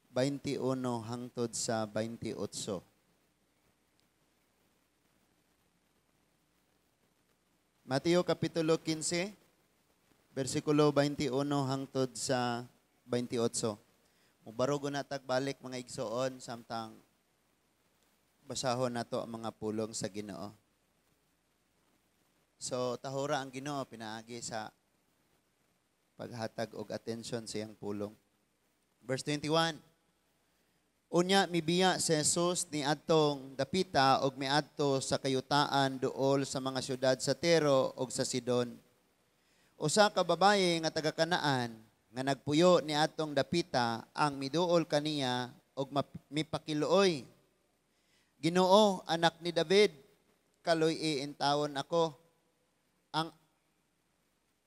21 hangtod sa 28. Mateo Kapitulo 15, versikulo 21 hangtod sa 28. Mubarugo na tagbalik mga igsoon, samtang basahon nato ang mga pulong sa Ginoo. So, tahura ang Ginoo pinaagi sa paghatag og atensyon sa iyang pulong. Verse 21. Unya mibiya si Jesus ni adtong dapita og miadto sa kayutaan duol sa mga syudad sa Tiro ug sa Sidon. Usa ka babaye nga taga Kanaan nga nagpuyo ni adtong dapita ang miduol kaniya og mipakiluoy. Ginoo, anak ni David, kaloy iintawon ako.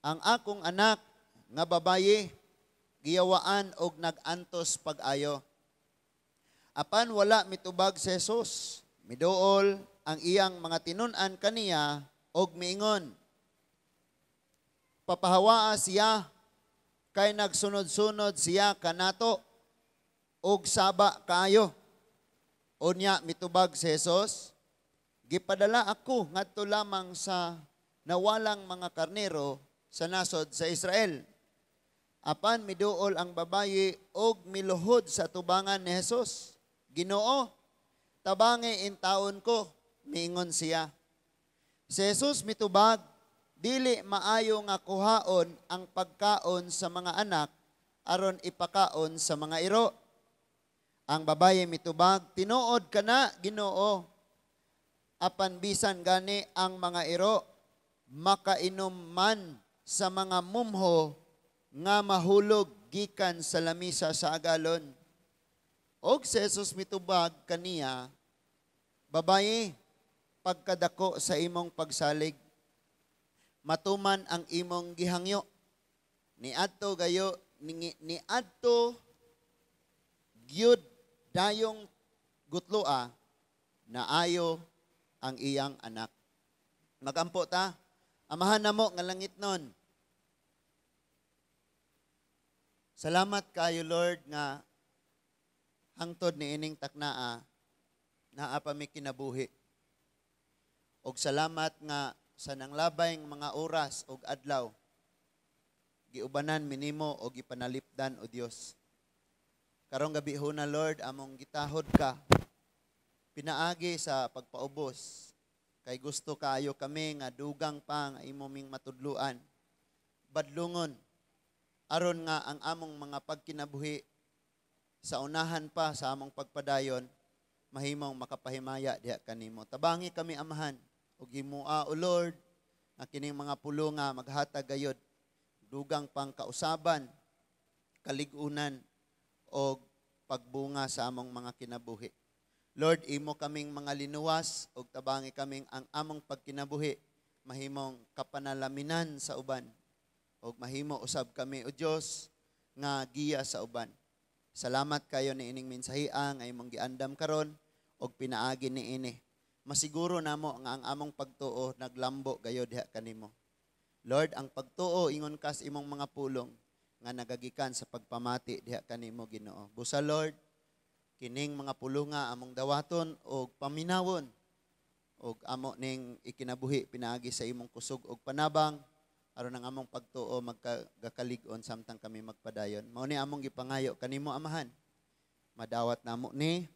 Ang akong anak nga babaye giyawaan og nagantos pag-ayo. Apan wala mitubag si Jesus, miduol ang iyang mga tinun-an kaniya og miingon, papahawaa siya kay nagsunod-sunod siya kanato og saba kayo. Unya mitubag si Jesus, gipadala ako ngadto lamang sa nawalang mga karnero sa nasod sa Israel. Apan miduol ang babayi og miluhod sa tubangan ni Jesus. Ginoo, tabangi in taon ko, miingon siya. Si Jesus mitubag, dili maayo nga kuhaon ang pagkaon sa mga anak aron ipakaon sa mga iro. Ang babaye mitubag, tinuod ka na, Ginoo. Apan bisan gani ang mga iro, makainom man sa mga mumho nga mahulog gikan sa lamisa sa agalon. Og si Jesus mitubag kaniya, babaye, pagkadako sa imong pagsalig, matuman ang imong gihangyo. Niadto gayo, niadto gyud dayong gutloa na ayo ang iyang anak. Magampo ta, amahan namo nga langit nun. Salamat kayo Lord nga hangtod ni ining taknaa naa pa mi kinabuhi. Og salamat nga sa nanglabay ng mga oras og adlaw giubanan minimo og gipanalipdan o Dios. Karong gabi huna Lord, among gitahod ka pinaagi sa pagpaubos kay gusto kaayo kami nga dugang pa nga imo ming matudluan. Badlungon aron nga ang among mga pagkinabuhi sa unahan pa sa among pagpadayon, mahimong makapahimaya diha kanimo. Tabangi kami amahan, ug himua o Lord, nga kining mga pulo nga maghatag gayod, dugang pang kausaban, kaligunan, o pagbunga sa among mga kinabuhi. Lord, imo kaming mga linuwas, ug tabangi kaming ang among pagkinabuhi, mahimong kapanalaminan sa uban, ug mahimo usab kami, o Dios, nga giya sa uban. Salamat kayo ni ining mensahiya nga imong giandam karon og pinaagi ni ini. Masiguro namo nga ang among pagtuo naglambo gayo diha kanimo. Lord, ang pagtuo ingon kas imong mga pulong nga nagagikan sa pagpamati diha kanimo Ginoo. Busa Lord, kining mga pulonga among dawaton og paminawon og amo ning ikinabuhi pinaagi sa imong kusog og panabang aron ang among pagtuo magkakalig-on samtang kami magpadayon. Mao ni among gipangayo kanimo amahan. Madawat namo ni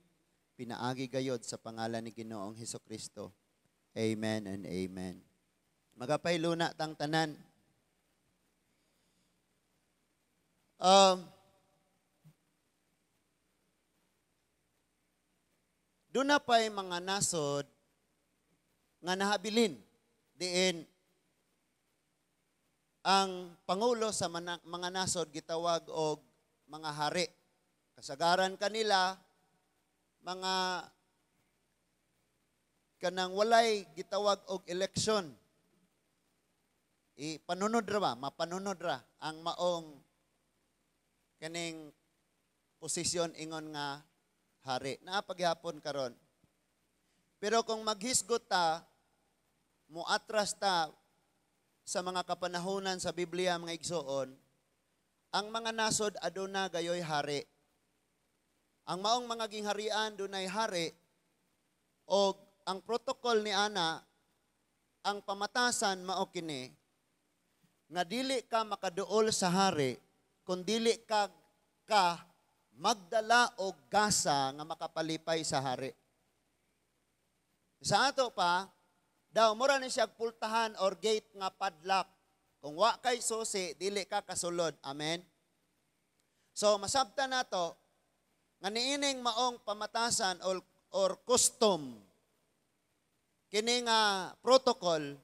pinaagi gayod sa pangalan ni Ginoong Hesukristo. Amen and amen. Magapayluna tang tanan. Doon na pa'y mga nasod nga nahabilin diin ang pangulo sa mga nasod gitawag og mga hari. Kasagaran kanila mga kanang walay gitawag og eleksyon. Ipanunod ra ba? Mapanunod ra ang maong kaning posisyon ingon nga hari. Naapaghapon karon. Pero kung maghisgot ta, muatras ta sa mga kapanahunan sa Biblia mga igsoon, ang mga nasod aduna gayoy hari. Ang maong mga gingharian dunay hari o ang protocol ni ana, ang pamatasan mao kini nga dili ka makaduol sa hari kung dili ka magdala og gasa nga makapalipay sa hari. Sa ato pa, daw mura ni siya pultahan or gate nga padlock. Kung wa kay susi, dili ka kasulod. Amen? So, masabta na to, nga niining maong pamatasan or custom, kini nga protocol,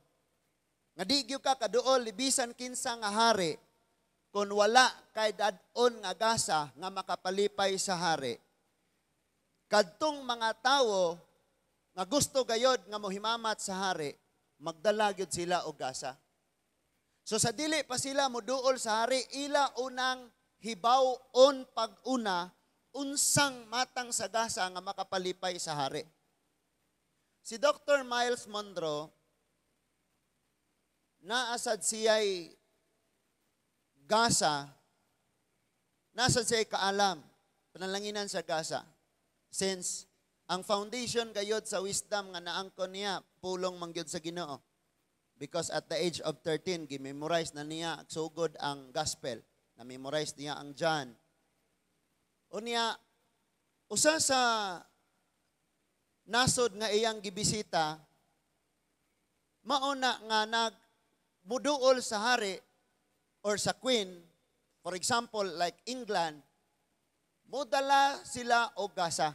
nga di gyud ka kaduol, libisan kinsa nga hari, kung wala kay dadon nga gasa nga makapalipay sa hari. Kadtong mga tawo, nga gusto gayod nga mohimamat sa hari, magdala gyud sila og gasa. So sa dili pa sila moduol sa hari, ila unang hibaw-on pag-una, unsang matang sa gasa nga makapalipay sa hari. Si Dr. Miles Monroe, naasad siya'y gasa, naasad siya'y kaalam, panalanginan sa gasa. Since ang foundation gayod sa wisdom nga naangkon niya, pulong mangyod sa Ginoo. Because at the age of 13, gimemorize na niya sugod ang gospel. Na-memorize niya ang John. O niya, usa sa nasod nga iyang gibisita, mauna nga nagmuduol sa hari or sa queen, for example, like England, mudala sila og gasa.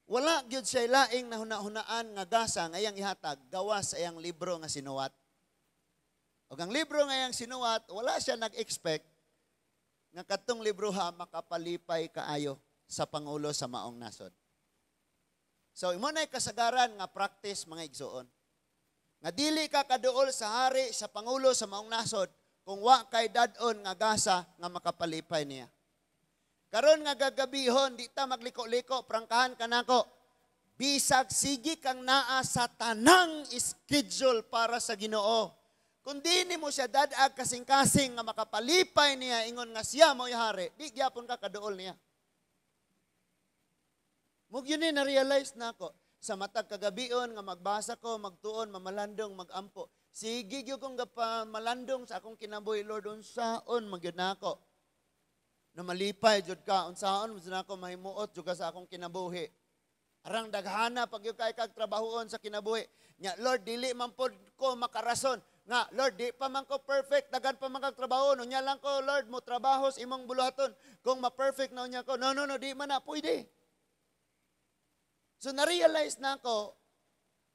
Wala gyud siya laing na hunahunaan nga gasa nga iyang ihatag gawas sa iyang libro nga sinuwat. Og ang libro nga iyang sinuwat, wala siya nag-expect nga kadtong libro ha makapalipay kaayo sa pangulo sa maong nasod. So imo nay kasagaran nga practice mga igsoon. Nga dili ka kaduol sa hari sa pangulo sa maong nasod kung wa kay dadon nga gasa nga makapalipay niya. Karon nga gagabihon, di ta magliko-liko, prangkahan ka nako. Bisag sige kang naa sa tanang schedule para sa Ginoo. Kung di mo siya dadag kasing-kasing nga makapalipay niya, ingon nga siya mo hari, di gyapon ka kaduol niya. Mug yun na-realize na ako. Sa matag kagabion nga magbasa ko, magtuon, mamalandong, magampo. Sige gyud kong malandong sa akong kinabuhi, Lord, unsaon magyud na ako. Na malipay jud ka, unsaon mo na ako mahimuot jud ka sa akong kinabuhi. Arang daghana pag yung kay kag trabahoon sa kinabuhi. Nya Lord, dili man pod ko makarason. Nga Lord, di pa man ko perfect, dagan pa man kag trabaho. Nya lang ko Lord mo trabaho sa imong buluhaton. Kung ma-perfect na unya ko, no, di man na pwede. So na-realize na ako,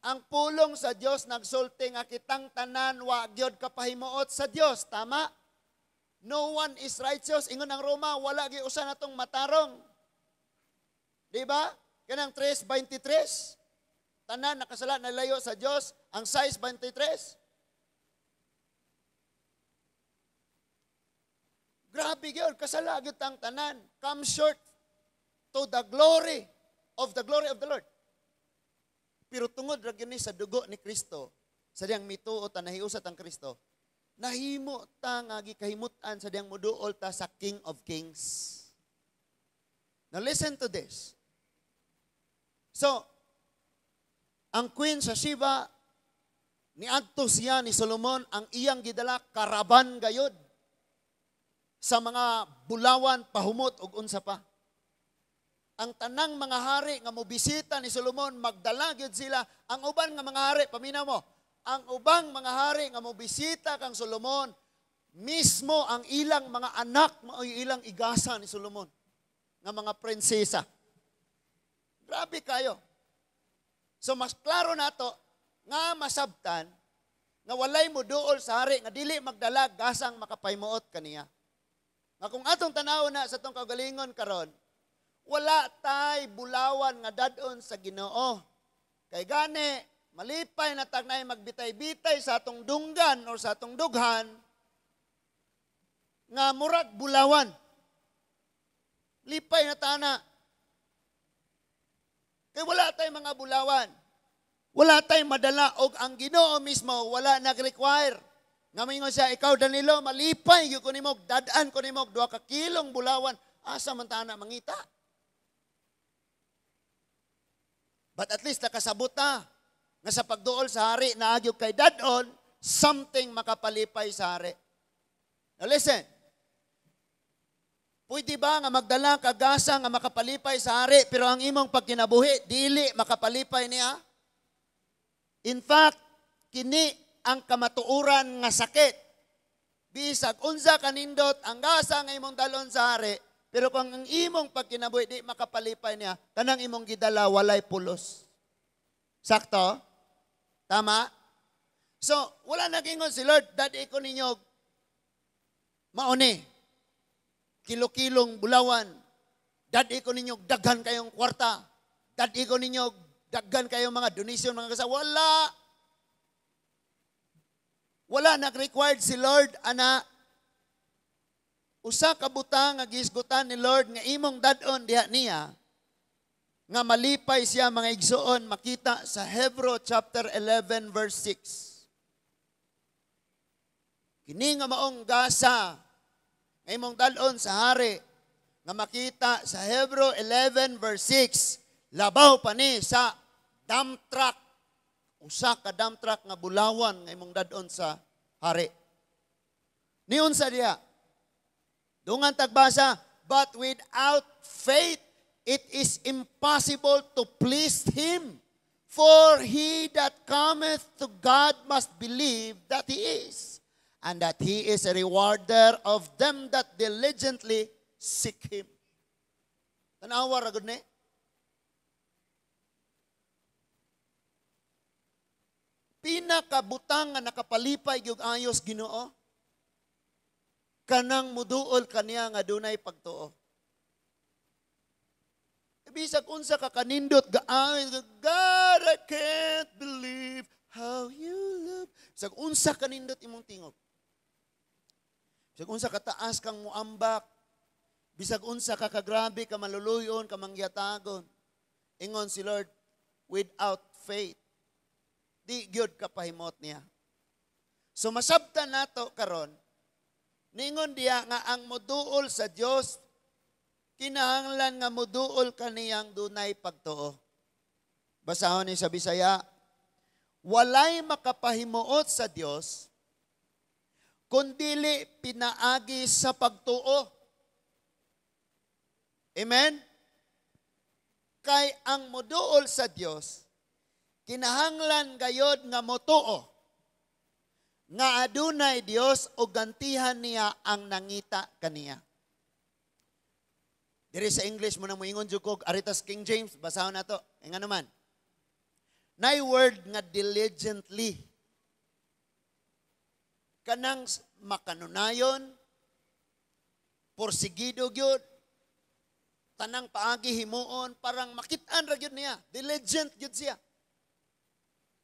ang pulong sa Dios nagsulti nga kitang tanan wa gyud kapahimuot sa Dios, tama? No one is righteous. Ingon ang Roma, wala gi usa natong matarong. Di ba? Kanang 3:23. Tanan nakasala na layo sa Dios. Ang 6:23. Grabe gyud, kasala gyud ang tanan. Come short to the glory of the Lord. Pero tungod ra gyud ni sa dugo ni Kristo, sa diyang mituot ta nahiusat ang Kristo. Nahimo ta nga gikahimutan sa diyang muduol ta sa King of Kings. Now listen to this. So, ang Queen sa Sheba, niadto siya ni Solomon, ang iyang gidala karaban gayod sa mga bulawan, pahumot ug unsa pa. Ang tanang mga hari nga mobisita ni Solomon, magdala gyud sila. Ang uban nga mga hari, paminaw mo, ang ubang mga hari nga mobisita kang Solomon, mismo ang ilang mga anak, mao'y ilang igasa ni Solomon, nga mga prinsesa. Grabe kayo. So mas klaro na to, nga masabtan, nga walay mo duol sa hari, nga dili magdala gasang makapaymuot kaniya. Nga kung atong tanaw na sa itong kagalingon karon, wala tay bulawan nga dadon sa Ginoo. Kay gani, malipay na tagnay magbitay-bitay sa atong dunggan o sa atong dughan, nga murag bulawan. Lipay na tana. Kay wala tay mga bulawan. Wala tay madala og ang Ginoo mismo wala nag-require. Nga mingon siya, ikaw Danilo, malipay gyud ko nimo, dadaan ko nimo 2 kilong bulawan. Asa man tana mangita? But at least nakasabot na nga sa pagduol sa hari na agyog kay dadon, something makapalipay sa hari. Now listen, pwede ba nga magdala ka gasa nga makapalipay sa hari, pero ang imong pagkinabuhi, dili makapalipay niya? In fact, kini ang kamatuuran nga sakit. Bisag unsa kanindot ang gasa nga imong dalon sa hari, pero kung ang imong pagkinabuhi di makapalipay niya, kanang imong gidala walay pulos. Sakto? Tama? So, wala nagingon si Lord, dadi ko ninyo mauni. Kilo-kilong bulawan. Dadi ko ninyo daghan kayong kwarta. Dadi ko ninyo daghan kayong mga donation, mga kasa. Wala. Wala nag-required si Lord, ana. Usa ka butang nga gisgutan ni Lord nga imong dadon diha niya nga malipay siya mga igsoon makita sa Hebrew chapter 11 verse 6. Kini nga maong gasa nga imong dadon sa hari nga makita sa Hebrew 11 verse 6, labaw pa ni sa dump truck. Usa ka dump truck nga bulawan nga imong dadon sa hari. Niun sa diha. Dungan tagbasa, but without faith, it is impossible to please Him. For he that cometh to God must believe that He is, and that He is a rewarder of them that diligently seek Him. Tanawa ra gud ni. Pinakabutang nga nakapalipay gyud ayos Ginoo, kanang muduol kaniya nga dunay pagtuo. Bisag unsa ka kanindot gaawin, God, I can't believe how you love. Bisag unsa kanindot imong tingog. Bisag unsa ka taas kang muambak. Bisag unsa ka kagrabe ka maluluyon ka mangyatagon. Ingon si Lord, without faith di gyud kapahimot niya. So masabtan nato karon, ningon diya nga ang moduol sa Dios kinahanglan nga moduol kaniyang dunay pagtuo. Basahon ni sa Bisaya, walay makapahimuot sa Dios kundili pinaagi sa pagtuo. Amen? Kay ang moduol sa Dios kinahanglan gayod nga motuo nga adunay Dios o gantihan niya ang nangita kaniya. Diri sa English mo na moingon jud ko aritas King James, basahon nato. Nga naman. Nay word nga diligently. Kanang makanunayon, porsigido gyud, tanang paagi himuon, parang makit-an ra gyud niya. Diligent gyud siya.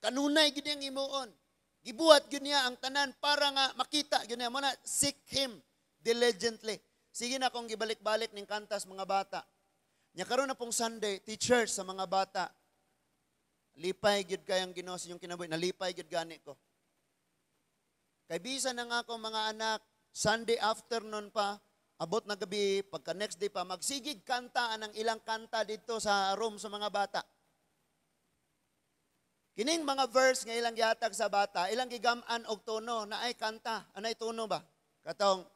Kanunay gyud niyang himuon. Gibuhat gyud niya ang tanan para nga makita gyud niya. Muna, seek Him diligently. Sige na akong gibalik-balik ning kantas mga bata. Nya karon na pong Sunday, teachers sa mga bata. Lipay gyud kayang Ginoo sa inyong kinabuhi, nalipay gyud gani ko. Kay bisan na nga ako mga anak, Sunday afternoon pa, abot na gabi, pagka next day pa, magsigig kanta anang ilang kanta dito sa room sa mga bata. Kining mga verse nga ilang gihatag sa bata, ilang gigam-an og tono na ay kanta. Anay tono ba? Katong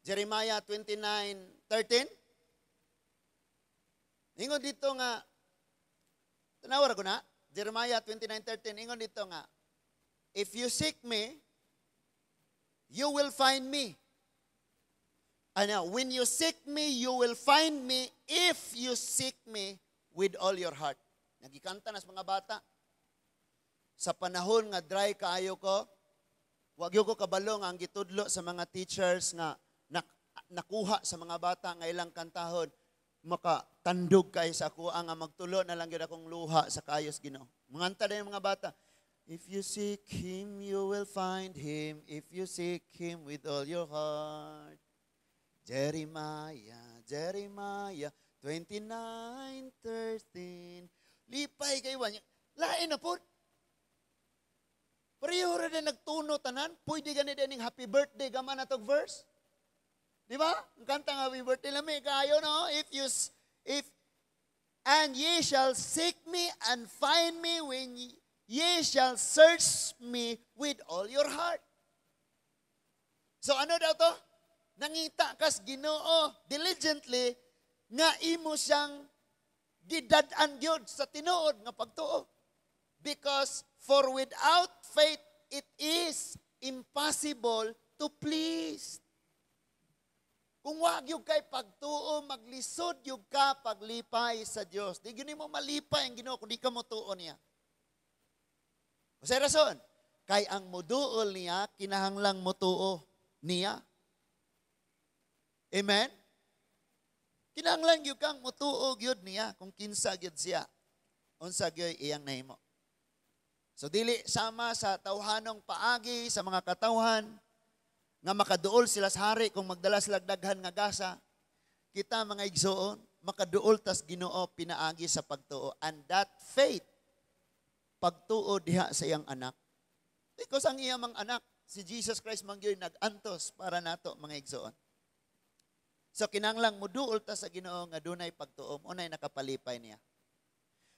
Jeremiah 29:13. Ingon dito nga, tanawar ko na, Jeremiah 29:13, ingon dito nga, if you seek me, you will find me. Ano, when you seek me, you will find me if you seek me with all your heart. Nagikanta na sa mga bata. Sa panahon nga dry kaayo ko, wag yo ko kabalo nga ang gitudlo sa mga teachers nga nakuha sa mga bata nga ilang kantahon, makatandog kay sa ako nga magtulo na lang gyud akong luha sa kayos Ginoo. Manganta na yung mga bata. If you seek Him, you will find Him. If you seek Him with all your heart. Jeremiah 29:13. Lipay kayo niya. Lain na po. Pareho rin na nagtuno tanan. Pwede ganit din happy birthday gaman na tog verse. Di ba? Ang kanta ng happy birthday lami kayo no. If And ye shall seek me and find me when ye shall search me with all your heart. So ano daw to? Nangita kas Ginoo diligently nga imo siyang gidad-an gyud sa tinuod nga pagtuo. Because for without faith it is impossible to please. Kung wag yung kay pagtuo, maglisod yung ka paglipay sa Diyos. Di gini mo malipay ang Ginoo kung di ka mo tuo niya. Kasi rason, kay ang muduol niya, kinahanglang mo tuo niya. Amen? Kinahanglang yung kang mutuo gyud niya kung kinsa gyud siya. Unsa gyud iyang nahimo. So dili sama sa tawhanong paagi sa mga katawhan, nga makaduol sila sa hari kung magdala sila daghan nga gasa. Kita mga igsoon, makaduol tas Ginoo pinaagi sa pagtuo. And that faith, pagtuo diha sa iyang anak. Because ang iyang mga anak, si Jesus Christ mangyoy nag-antos para nato mga igsoon. So kinahanglang muduol ta sa Ginoo nga dunay pagtuo, unay nakapalipay niya.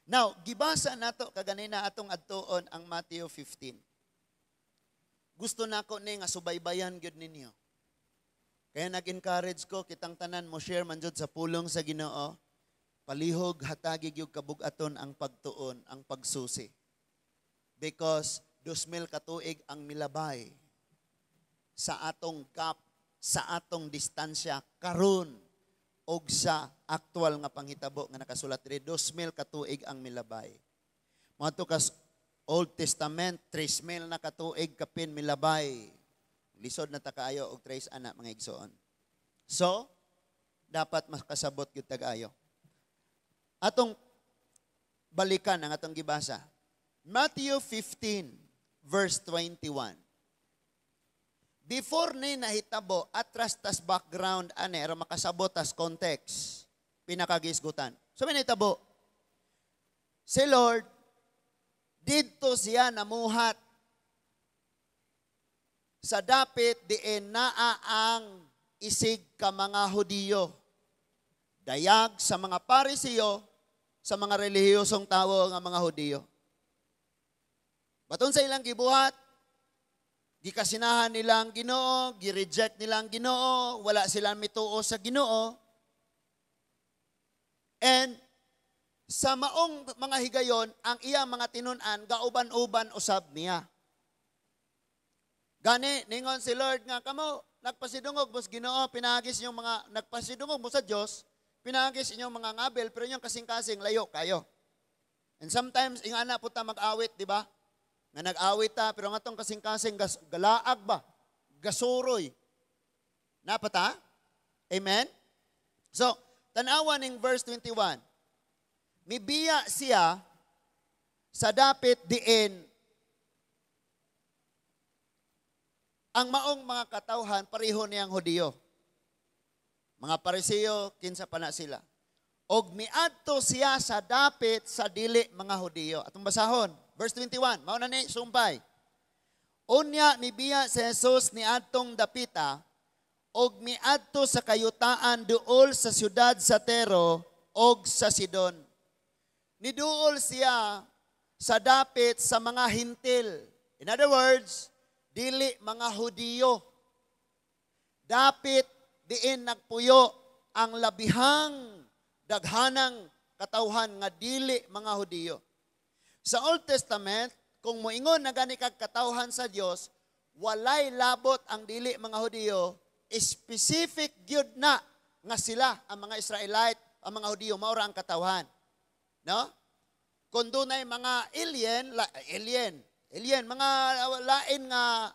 Now, gibasa nato kaganina atong adtuon ang Matthew 15. Gusto nako ni nga subaybayan gyud ninyo. Kaya nag-encourage ko kitang tanan mo share man jud sa pulong sa Ginoo. Palihog hatagi gyud kabug-aton ang pagtuon, ang pagsusi. Because 2,000 ka tuig ang milabay sa atong gap, sa atong distansya karon og sa aktual nga panghitabo nga nakasulat diri 2,000 ka tuig ang milabay. Moadto kas Old Testament, 3,000 na katuig kapin milabay. Lisod na ta kaayo og 3 ana mga igsoon. So, dapat makasabot gyud tag-ayo. Atong balikan ang atong gibasa. Matthew 15 verse 21. Before ni nahitabo atras tas background ane aron makasabot tas context pinakagisgutan. So may nahitabo. Si Lord didto siya namuhat sa dapit diin naa ang isig ka mga Hudiyo. Dayag sa mga Parisiyo, sa mga relihiyosong tawo nga mga Hudiyo. Baton sa ilang gibuhat, gikasinahan nilang Ginoo, gi-reject nilang Ginoo, wala silang mituo sa Ginoo. And sa maong mga higayon, ang iya mga tinun-an, gauban-uban usab niya. Gani, ningon si Lord nga, kamo, nagpasidungog mo sa Ginoo, pinagis yung mga, nagpasidungog mo sa Diyos, pinagis inyong mga ngabel, pero inyong kasing-kasing layo kayo. And sometimes, ingana po ta mag-awit, di ba? Nga nag-awit ta, pero nga tong kasing-kasing galaag ba? Gasuroy. Napata? Amen? So, tanawan ng verse 21. Mibiya siya sa dapit diin ang maong mga katawhan pareho niyang Hudiyo. Mga Parisiyo, kinsa pa na sila. Og miadto siya sa dapit sa dili mga Hudiyo. Atong basahon, verse 21, mao na ni sumpay. Unya mibiya si Jesus ni adtong dapita og miadto sa kayutaan duol sa syudad sa Tero og sa Sidon. Niduol siya sa dapit sa mga hintil. In other words, dili mga Hudiyo. Dapit diin nagpuyo ang labihang daghanang katawhan nga dili mga Hudiyo. Sa Old Testament, kung moingon na gani kag katawhan sa Dios, walay labot ang dili mga Hudiyo, specific gyud na nga sila ang mga Israelite, ang mga Hudiyo mao ra ang katawhan. No? Kung dunay mga alien, mga lain nga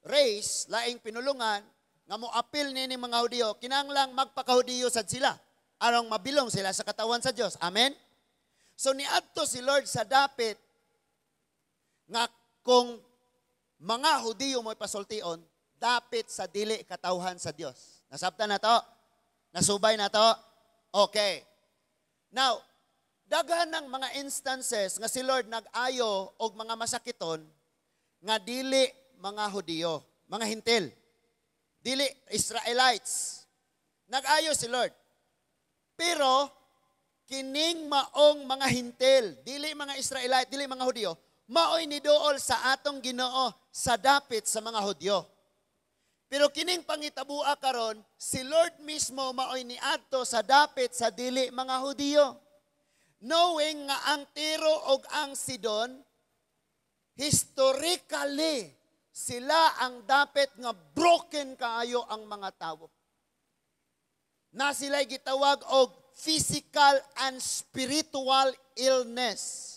race, laing pinulungan, nga moapil ni mga Hudiyo, kinahanglang magpaka-Hudiyo sad sila, arong mabilong sila sa katawan sa Dios. Amen? So niadto si Lord sa dapit, nga kung mga Hudiyo mo'y pasultion, dapit sa dili katawhan sa Dios. Nasabtan na to? Nasubay na to? Okay. Now, daghan ng mga instances nga si Lord nag-ayo og mga masakiton nga dili mga Hudiyo, mga hintil. Dili Israelites. Nag-ayo si Lord. Pero kining maong mga hintil, dili mga Israelite, dili mga Hudyo, maoy niduol sa atong Ginoo sa dapit sa mga Hudyo. Pero kining pangitabua karon, si Lord mismo maoy niadto sa dapit sa dili mga Hudyo. Knowing nga ang Tiro ug ang Sidon, historically, sila ang dapit nga broken kaayo ang mga tawo. Na sila'y gitawag og physical and spiritual illness.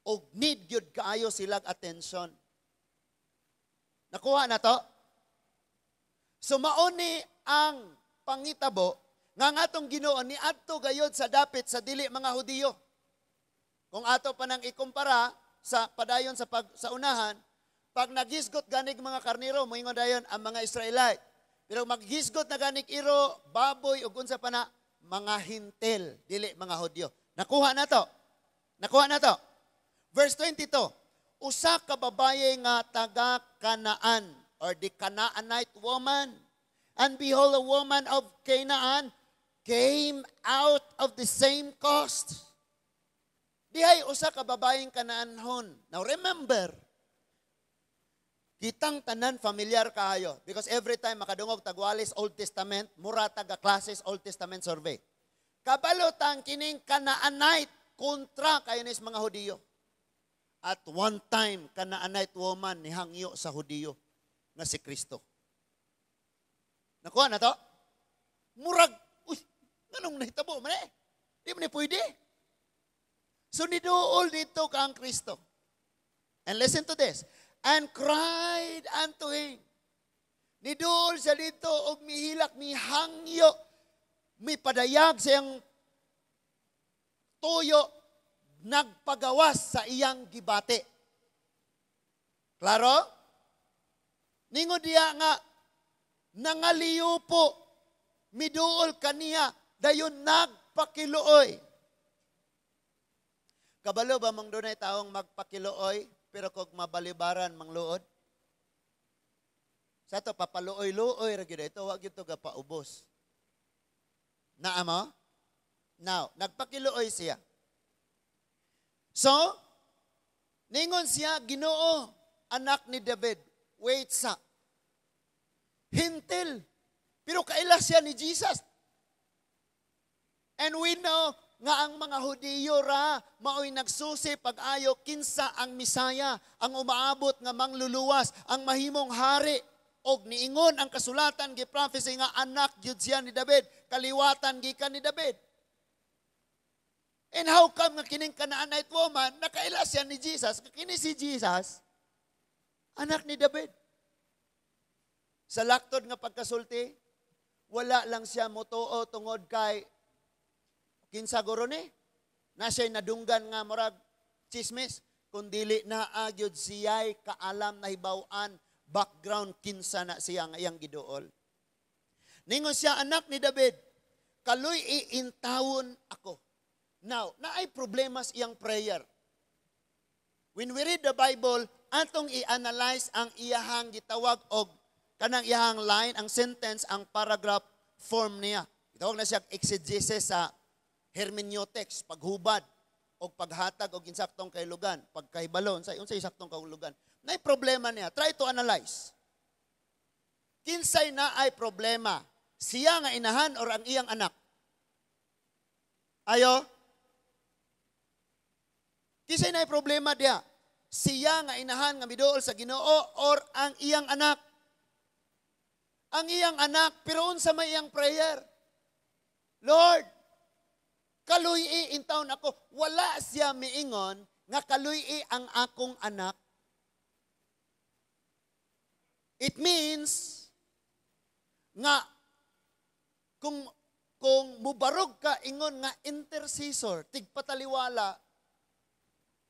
O need yun kaayo silang attention. Nakuha na to? So mauni ang pangitabo nga atong Ginoo ni adto gayod sa dapit sa dili mga Hudiyo. Kung ato pa nang ikumpara sa padayon sa unahan, pag nagisgot ganig mga karniro, moingon dayon ang mga Israelite. Pero maghisgot na ganig iro, baboy ug unsa pa na mga hintil, dili mga Hudyo. Nakuha na to. Nakuha na to. Verse 22. Usa ka babaye nga taga Canaan or the Canaanite woman. And behold, a woman of Canaan came out of the same coast. Dihay usa ka babayeng Kanaanhon. Now remember, kitang tanan familiar kaayo because every time makadungog tagwalis Old Testament, mura taga classes Old Testament survey. Kabalotang kining Canaanite kontra kayo nis mga Hudiyo. At one time, Canaanite woman nihangyo sa Hudiyo nga si Kristo. Nakuha na to? Murag, uy, ganong nahitabo man eh. Di mo ni pwede. So niduol dito ka ang Kristo. And listen to this. And cried unto him. Niduol siya dito og mihilak, mihangyo, mipadayag sa iyang tuyo, nagpagawas sa iyang gibate. Klaro? Ningo diya nga, nangaliyo po, miduol kaniya, dayon nagpakiluoy. Kabalo ba mong dunay taong magpakiluoy, pero kung mabalibaran mangluod? Sa to, papaluoy-luoy, ito, wag ito paubos. Naamo? Now, nagpakiluoy siya. So, ningon siya, Ginoo, anak ni David, wait sa. Hintil. Pero kaila siya ni Jesus. And we know nga ang mga Hudiyo ra, mao'y nagsusi pag-ayo kinsa ang Misaya, ang umaabot nga mangluluwas, ang mahimong hari, og niingon ang kasulatan, gi-prophecy nga anak jud siya ni David, kaliwatan gikan ni David. And how come nga kining Canaanite woman, nakaila siya ni Jesus, kini si Jesus, anak ni David. Sa laktod nga pagkasulti, wala lang siya motuo tungod kay kinsa guro ni, na siya'y nadunggan nga murag chismis, kundili na agyod siya'y kaalam na hibawan, background kinsa na siya nga iyang giduol. Ningon siya, anak ni David, kaluy iintawon ako. Now, naay problemas iyang prayer. When we read the Bible, atong i-analyze ang iyahang gitawag og kanang iyahang line, ang sentence, ang paragraph form niya. Gitawag na siya exegesis sa hermeneutics, paghubad, o paghatag, o insaktong kahulugan, pagkahibalon, sa insaktong kahulugan. Naay problema niya. Try to analyze. Kinsay na ay problema? Siya nga inahan or ang iyang anak? Ayo? Kinsay na ay problema diya? Siya nga inahan nga miduol sa Ginoo or ang iyang anak? Ang iyang anak, pero unsa may iyang prayer? Lord, kaluy-i in taon ako. Wala siya miingon nga kaluy-i ang akong anak. It means nga kung mubarog ka ingon nga intercessor, tigpataliwala,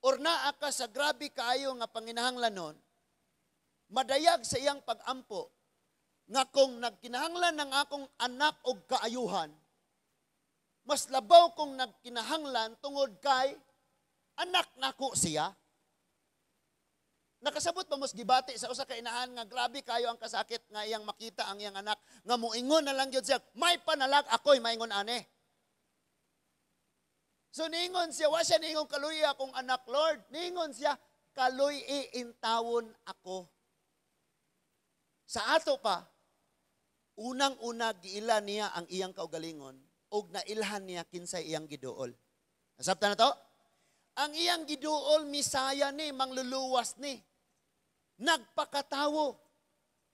or naa ka sa grabe kaayo nga panginahanglanon, madayag sa iyang pag-ampo, nga kung nagkinahanglan ng akong anak og kaayuhan, mas labaw kung nagkinahanglan tungod kay anak nako siya. Nakasabot ba mos gibati sa usa ka inahan nga grabe kayo ang kasakit nga iyang makita ang iyang anak nga muingon na lang gyud siya, may panalag ako'y maingon ane. So ningon siya, wa siya ningon kaluy akong anak, Lord. Ningon siya, kaluy intawon ako. Sa ato pa, unang-una giila niya ang iyang kaugalingon ug nailhan niya kinsay iyang giduol. Nasabtan na to? Ang iyang giduol misaya ni mangluluwas ni. Nagpakatawo.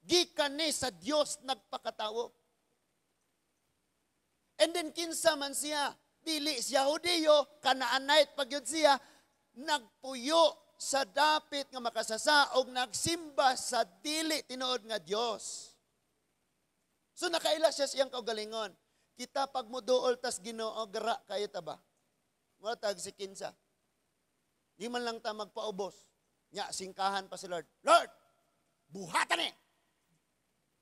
Gikan ni sa Dios nagpakatawo. And then kinsa man siya, dili siya Hudiyo, Kanaanite pagyud siya, nagpuyo sa dapit nga makasasaog, nagsimba sa dili tinuod nga Dios. So nakaila siya siyang kaugalingon. Kita pag muduol tas Ginoo gara kayo ta ba? Wala tag si kinsa. Di man lang ta magpaubos. Nya singkahan pa si Lord. Lord, buhatan ni.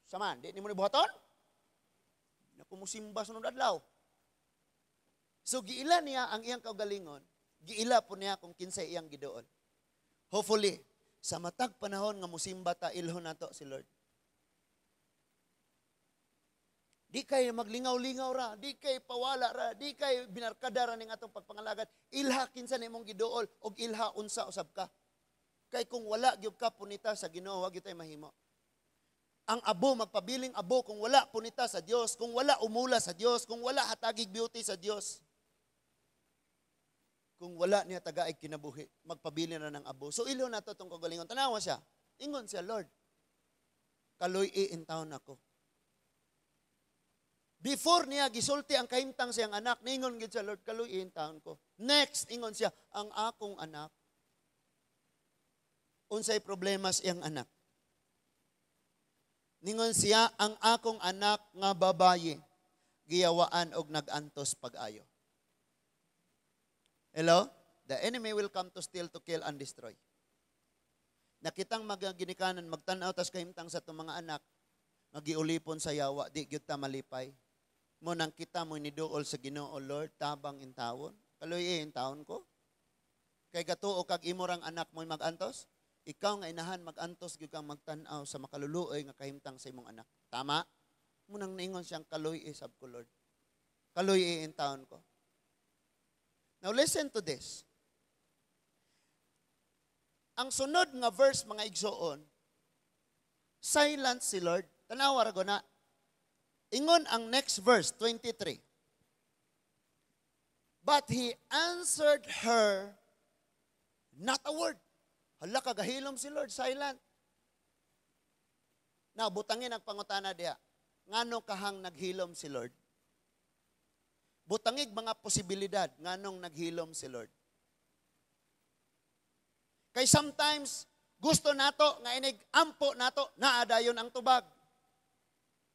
Saman, di mo ni buhaton? Nakumusimba sunod adlaw. So giila niya ang iyang kaugalingon, giila po niya kung kinsay iyang giduol. Hopefully, sa matag panahon nga musimba ta ilhon nato si Lord. Di kay maglingaw-lingaw ra, di kay pawala ra, di kay binarkada ra ning atong pagpangalagad. Ilha kinsa nimong giduol og ilha unsa usab ka. Kay kung wala gyud ka punita sa Ginoo, wa gyud tay mahimo. Ang abo magpabiling abo kung wala punita sa Dios, kung wala umula sa Dios, kung wala hatagig beauty sa Dios. Kung wala niya tagaig kinabuhi, magpabilin na ng abo. So ilhon nato tong kaugalingon. Tanawa siya. Ingon siya, Lord, kaluy in town ako. Before niya gisulti ang kahimtang siyang anak, ningon gid siya, Lord, kaluyin taon ko. Next, ingon siya, ang akong anak. Unsay problema siyang anak? Ningon siya, ang akong anak nga babaye, giyawaan og nagantos pag-ayo. Hello? The enemy will come to steal, to kill, and destroy. Nakitang magaginikanan, magtanaw, tas kahimtang sa itong mga anak, magiulipon sa yawa, di gyud ta malipay. Mo nang kita mo niduol sa Ginoo, Lord, tabang in tawon. Kaluy in taon ko. Kay gatuo kag imorang anak mo magantos, ikaw nga inahan magantos gyud kang magtan-aw sa makaluluoy nga kahimtang sa imong anak. Tama? Mo nang niingon siyang kaluy sab ko, Lord. Kaluy in taon ko. Now listen to this. Ang sunod nga verse mga igsoon, silent si Lord. Tanawa ra na. Ingon ang next verse, 23. But he answered her not a word. Hala, kagahilom si Lord, silent. Now, butangin ang pangutana diha. Ngano kahang naghilom si Lord? Butangig mga posibilidad, nganong naghilom si Lord? Kay sometimes, gusto nato, nga inig ampo nato, naadayon ang tubag.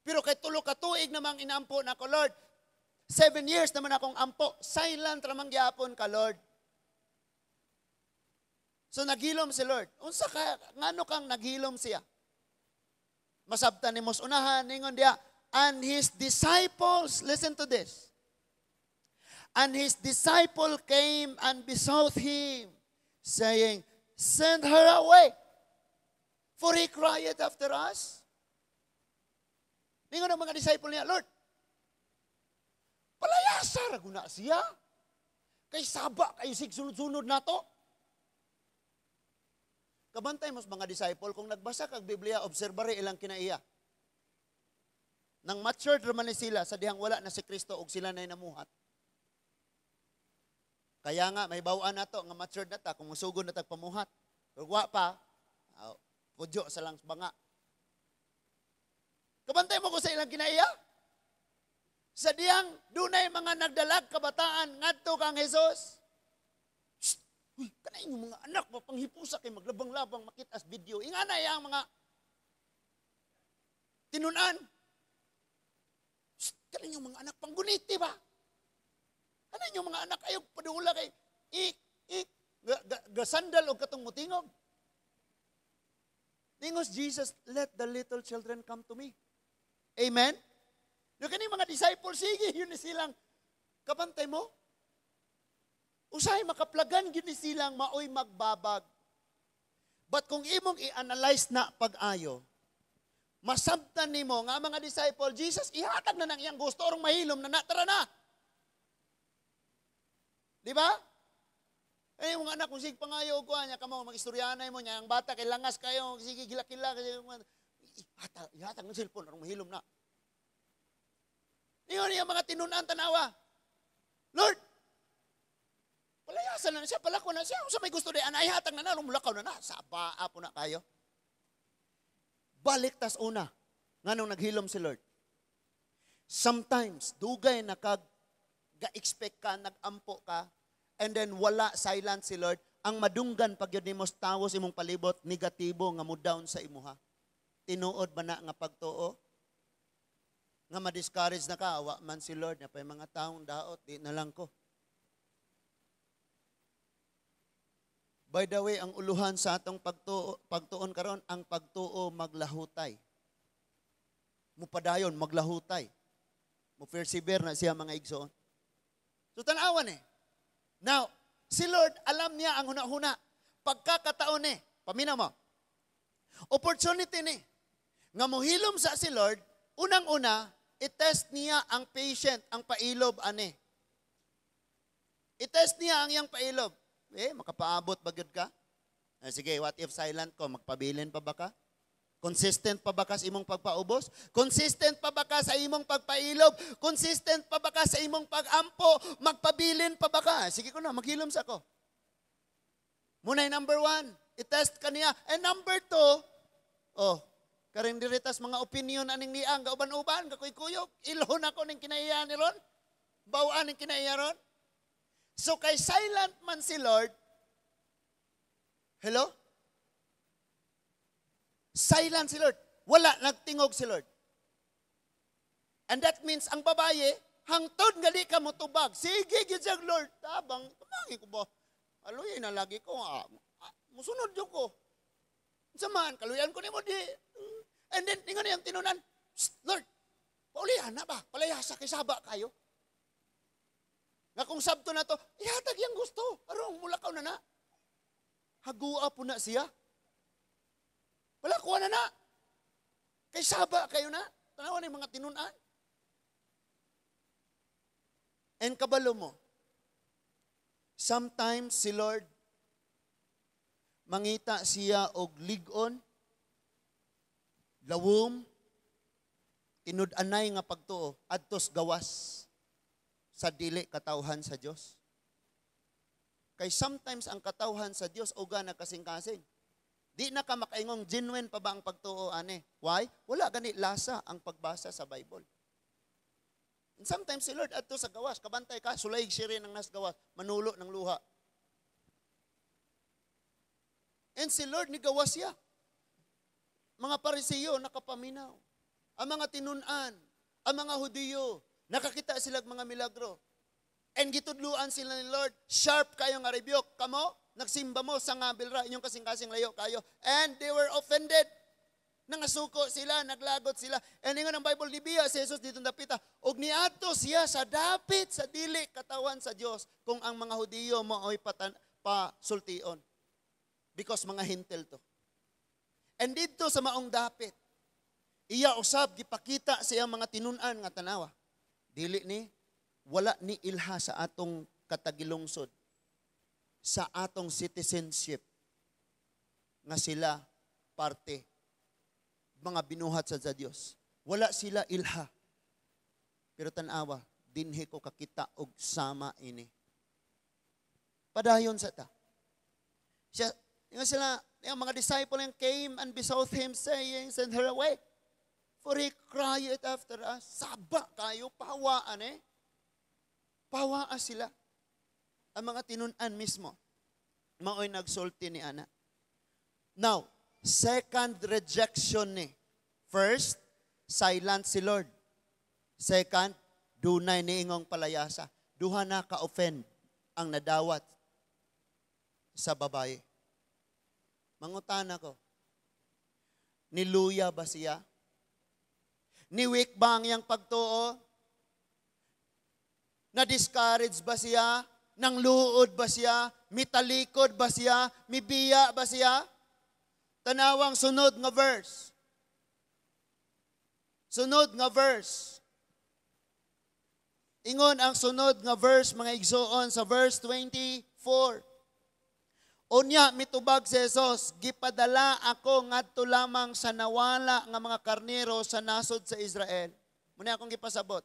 Pero kay tulo ka tuig namang inampo na ko, Lord. 7 years naman akong ampo. Silent ramang gyapon ka, Lord. So naghilom si Lord. Unsa ka, ngano kang naghilom siya? Masabtan ni mos unahan, ningon diya, and his disciples, listen to this. And his disciple came and besought him, saying, send her away, for he cried after us. Ningon ang mga disciple niya, Lord, palayasa raguna siya. Kay saba kayo sigsunod-sunod na to. Kabantay mas mga disciple, kung nagbasa kag Biblia, obserbare ilang kinaiya. Nang matured raman ni sila, sa dihang wala na si Kristo ug sila na'y namuhat. Kaya nga, may bawaan na to, nga matured na ta, kung musugod na tagpamuhat. Pero wa pa, pudyo sa lang banga. Kabantay mo ko sa ilang kinaiya? Sa diyang dunay mga nagdalag kabataan ngadto kang Hesus. Uy, kanay yung mga anak mapanghipusa kay maglabang-labang makitas video. Ingana yang mga tinunan. Kanay yung mga anak pangguniti ba? Kanay yung mga anak ayog padula kay gasandal o katong mutingog. Ningos Jesus, let the little children come to me. Amen? Yung kaning mga disciples, sige, yun ni silang, kabantay mo? Usay makaplagan, yun ni silang maoy magbabag. But kung imong i-analyze na pag-ayo, masabtan ni mo nga mga disciple, Jesus, ihatag na ng iyang gusto, orong mahilom na natara na. Di ba? Eh, mga anak, kung sige pangayo ko, niya ka mo, mag-istoryanay mo niya, ang bata, kay langas kayo, sige, gila-gila, kasi, ihatag ng cellphone, arong mahilom na. Iyon yung mga tinunan tanawa. Lord, palayasan na siya, palako na siya, kung sa may gusto diyan, ihatag na na, rumulakaw na na, saba, po na kayo. Balik tas una, nga nung naghilom si Lord. Sometimes, dugay na ga-expect ka, nag-ampo ka, and then wala, silent si Lord, ang madunggan pag yun mo tawos imong palibot, negatibo nga mo down sa imuha. Tinuod ba na nga pagtuo? Nga ma-discourage na ka, awa man si Lord, na pa yung mga taong daot, di na lang ko. By the way, ang uluhan sa atong pagtuon karon, ang pagtuo maglahutay. Mupadayon, maglahutay. Mo-persevere na siya mga igsoon. So tanawan Now, si Lord, alam niya ang huna-huna. Pagkakataon paminaw mo, opportunity nga mohilom sa si Lord, unang-una, i-test niya ang patient, ang pailob, I-test niya ang iyang pailob. Makapaabot ba gyud ka? Sige, what if silent ko? Magpabilin pa ba ka? Consistent pa ba ka sa imong pagpaubos? Consistent pa ba ka sa imong pagpailob? Consistent pa ba ka sa imong pagampo? Magpabilin pa ba ka? Sige ko na, maghilom sa ko. Muna'y number 1, i-test ka niya. And number 2, karing diritas mga opinion aning niang, gauban-uban, kakuy-kuyok, ilhon ako ning kinaiya ni Ron, bawaan ning kinaiya ron. So kay silent man si Lord, hello? Silent si Lord. Wala, nagtingog si Lord. And that means, ang babae, hangtod nga di ka mo tubag. Sige, gitsag Lord. Tabang, tumangi ko ba? Aluy, na lagi ko. Musunod yun ko. Samahan, kaluyan ko ni mo di. And then, tingnan niya yung tinunan. Lord, paulihan na ba? Palayasa kay saba kayo. Nga kung sabto na to, ihatag yung gusto. Arong, mulakaw na na. Hagua po na siya. Wala, kuha na na. Kay saba kayo na. Tanawan yung mga tinunan. And kabalo mo, sometimes si Lord, mangita siya og ligon, lawom, tinud-anay nga pagtuo, adtos gawas sa dili katawhan sa Dios. Kay sometimes ang katawhan sa Dios uga na kasing-kasing. Di na ka makaingong genuine pa ba ang pagtuo, Why? Wala gani lasa ang pagbasa sa Bible. And sometimes si Lord adto sa gawas, kabantay ka, sulayig siya rin ng nas gawas, manulo ng luha. And si Lord ni gawas siya. Mga Parisiyo nakapaminaw. Ang mga tinunan, ang mga Hudiyo, nakakita sila mga milagro. And gitudluan sila ni Lord, sharp kayo nga rebuke. Kamo, nagsimba mo sa ngabilra, inyong kasing-kasing layo kayo. And they were offended. Nangasuko sila, naglagot sila. And ingon ang Bible, libiya si Jesus dito napita. Og niadto siya sa dapit, sa dili, katawan sa Dios kung ang mga Hudiyo mao'y pasultion. Because mga hintel to. And dito sa maong dapit, iya usab, gipakita siya mga tinunan nga tanawa. Dili wala ni ilha sa atong katagilungsod, sa atong citizenship, nga sila parte, mga binuhat sa Diyos. Wala sila ilha. Pero tanawa, dinhi ko kakita og sama ini. Padayon sa ta. Siya, yung sila, yung mga disciple yang came and besought him, saying, send her away. For he cried after us. Saba kayo, pawaan Pawaa sila. Ang mga tinunan mismo. Mao'y nagsulti ni Ana. Now, second rejection First, silent si Lord. Second, dunay niingong palayasa. Duha na ka-offend ang nadawat sa babae. Mangutana ko, niluya ba siya? Niwik ba ang iyang pagtuo? Na-discourage ba siya? Nang luod ba siya? Mitalikod ba siya? Mibiya ba siya? Tanawang sunod nga verse. Sunod nga verse. Ingon ang sunod nga verse, mga igsoon, sa verse 24. Unya mitubag si Jesus, gipadala ako ngadto lamang sa nawala nga mga karnero sa nasod sa Israel. Muna akong gipasabot.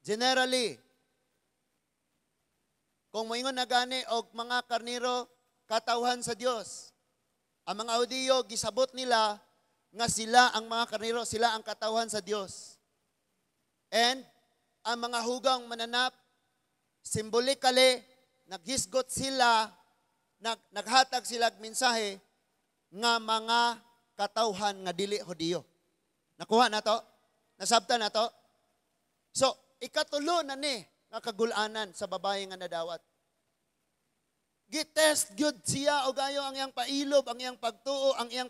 Generally, kung moingon na gani og mga karnero katawhan sa Dios, ang mga Hudiyo gisabot nila nga sila ang mga karnero, sila ang katawhan sa Dios. And ang mga hugang mananap, symbolically, naghisgot sila, naghatag sila mensahe nga mga katawhan nga dili Hudiyo. Nakuha na to? Nasabta na to? So, ikatulo na ni nga kagulanan sa babae nga nadawat. Gitest gyud siya o gayo ang iyang pailob, ang iyang pagtuo, ang iyang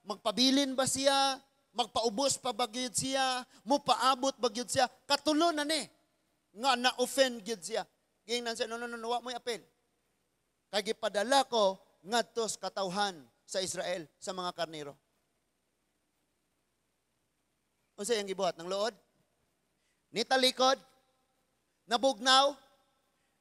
magpabilin ba siya, magpaubos pa ba gyud siya, mupaabot ba gyud siya, katulo na ni nga na-offend gyud siya. Gingnan siya, no, wa mo'y apel. Kay gipadala ko ngadto sa katawhan sa Israel, sa mga karnero. Unsa iyang gibuhat ng luod? Nitalikod, nabugnaw,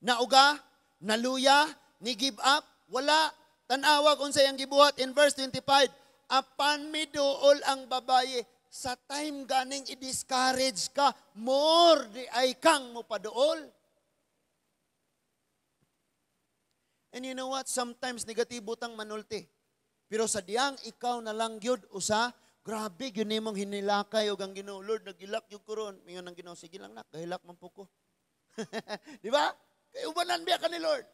nauga, naluya, ni give up, wala. Tanawag unsa iyang gibuhat in verse 25. Apan miduol ang babaye, sa time ganing i-discourage ka, more di ay kang mo paduol. And you know what? Sometimes negatibo tang manulti. Pero sa diyang ikaw na lang gyud usa, grabe gyud nimong hinilakay og ang Ginoo, Lord nagilak gyud ko ron. Mingon ang Ginoo, sige lang nak, gahilak man po ko. Di ba? Kay ubanan biya ka ni Lord.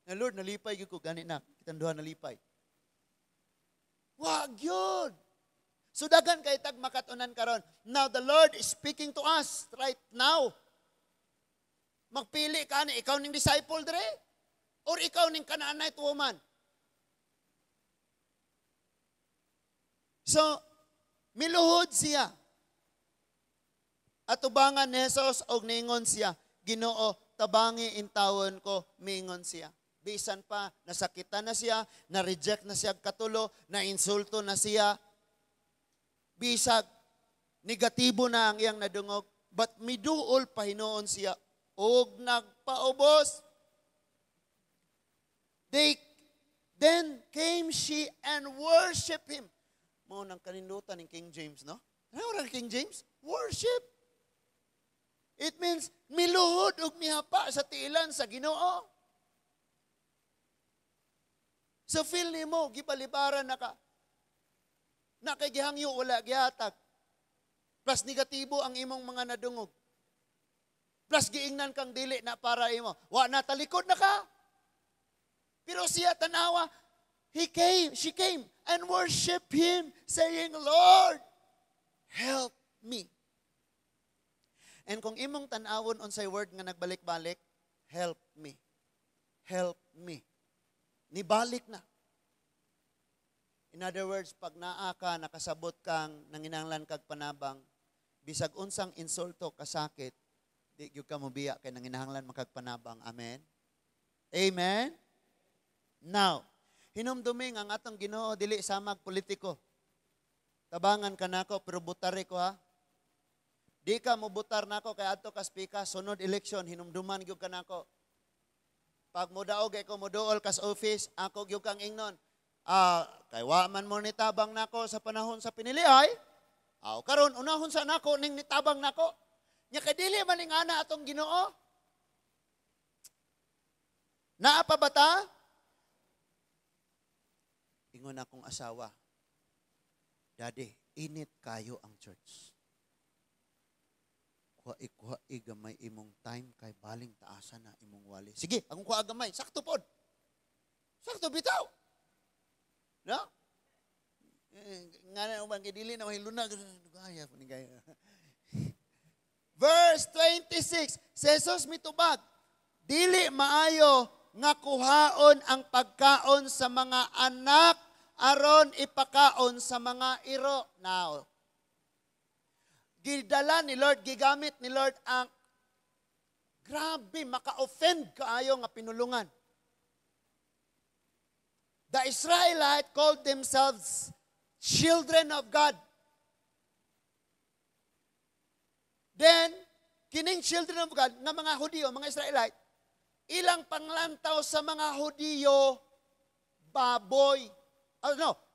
Na Lord nalipay gyud ko gani na, kitang duha nalipay. Wag yun. So daghan kay tag makatunan karon. Now the Lord is speaking to us right now. Magpili ka ni ikaw ning disciple dire or ikaw ning Canaanite woman. So miluhod siya. At ubangan ni Jesus og ningon siya, Ginoo, tabangi intawon ko, mingon siya. Bisan pa, nasakitan na siya, na-reject na siya katulo, na-insulto na siya. Bisag, negatibo na ang iyang nadungog, but miduol pa hinoon siya, og nagpaubos. Then came she and worship him. Mo nang kanindutan ng King James, no? Ano ang King James? Worship. It means, miluhod og mihapa sa tiilan sa Ginoo. So feel ni mo, gipalibaran na ka. Na kay gihangyo, wala gihatag. Plus negatibo ang imong mga nadungog. Plus giingnan kang dili na para imo. Wa na talikod na ka. Pero siya tanawa, she came and worship him, saying, Lord, help me. And kung imong tanawon unsay word nga nagbalik-balik, help me. Help me. Nibalik na. In other words, pag naa ka, nakasabot kang nanginanglan kag panabang, bisag unsang insulto kasakit, di gyud ka mobiya kay nanginahanglan makagpanabang. Amen? Amen? Now, hinumduming ang atong Ginoo dili samag politiko. Tabangan ka nako pero butari ko ha. Di ka mo butar nako kay adto ka spika sunod election hinumduman gyud ka nako. Pag modaog ay ko moduol kas office, ako gyud kang ingnon. Kay wa man mo nitabang nako sa panahon sa pinilihay. Karon unahon sa nako ning nitabang nako. Nya kay dili man ning ana atong Ginoo. Naa pa bata? Ingon akong asawa. Daddy, init kayo ang church. Kuha-kuha gamay imong time kay baling taasan na imong wali. Sige, akong kuha gamay. Sakto pod. Sakto bitaw. No? Nga na umang dili na mahiluna. Gaya po ni gaya. Verse 26. Jesus mitubag. Dili maayo nga kuhaon ang pagkaon sa mga anak aron ipakaon sa mga iro. Now, gidala ni Lord, gigamit ni Lord ang grabe, maka-offend kaayo nga pinulungan. The Israelites called themselves children of God. Then, kining children of God, nga mga Hudiyo, mga Israelite, ilang panglantaw sa mga Hudiyo, baboy.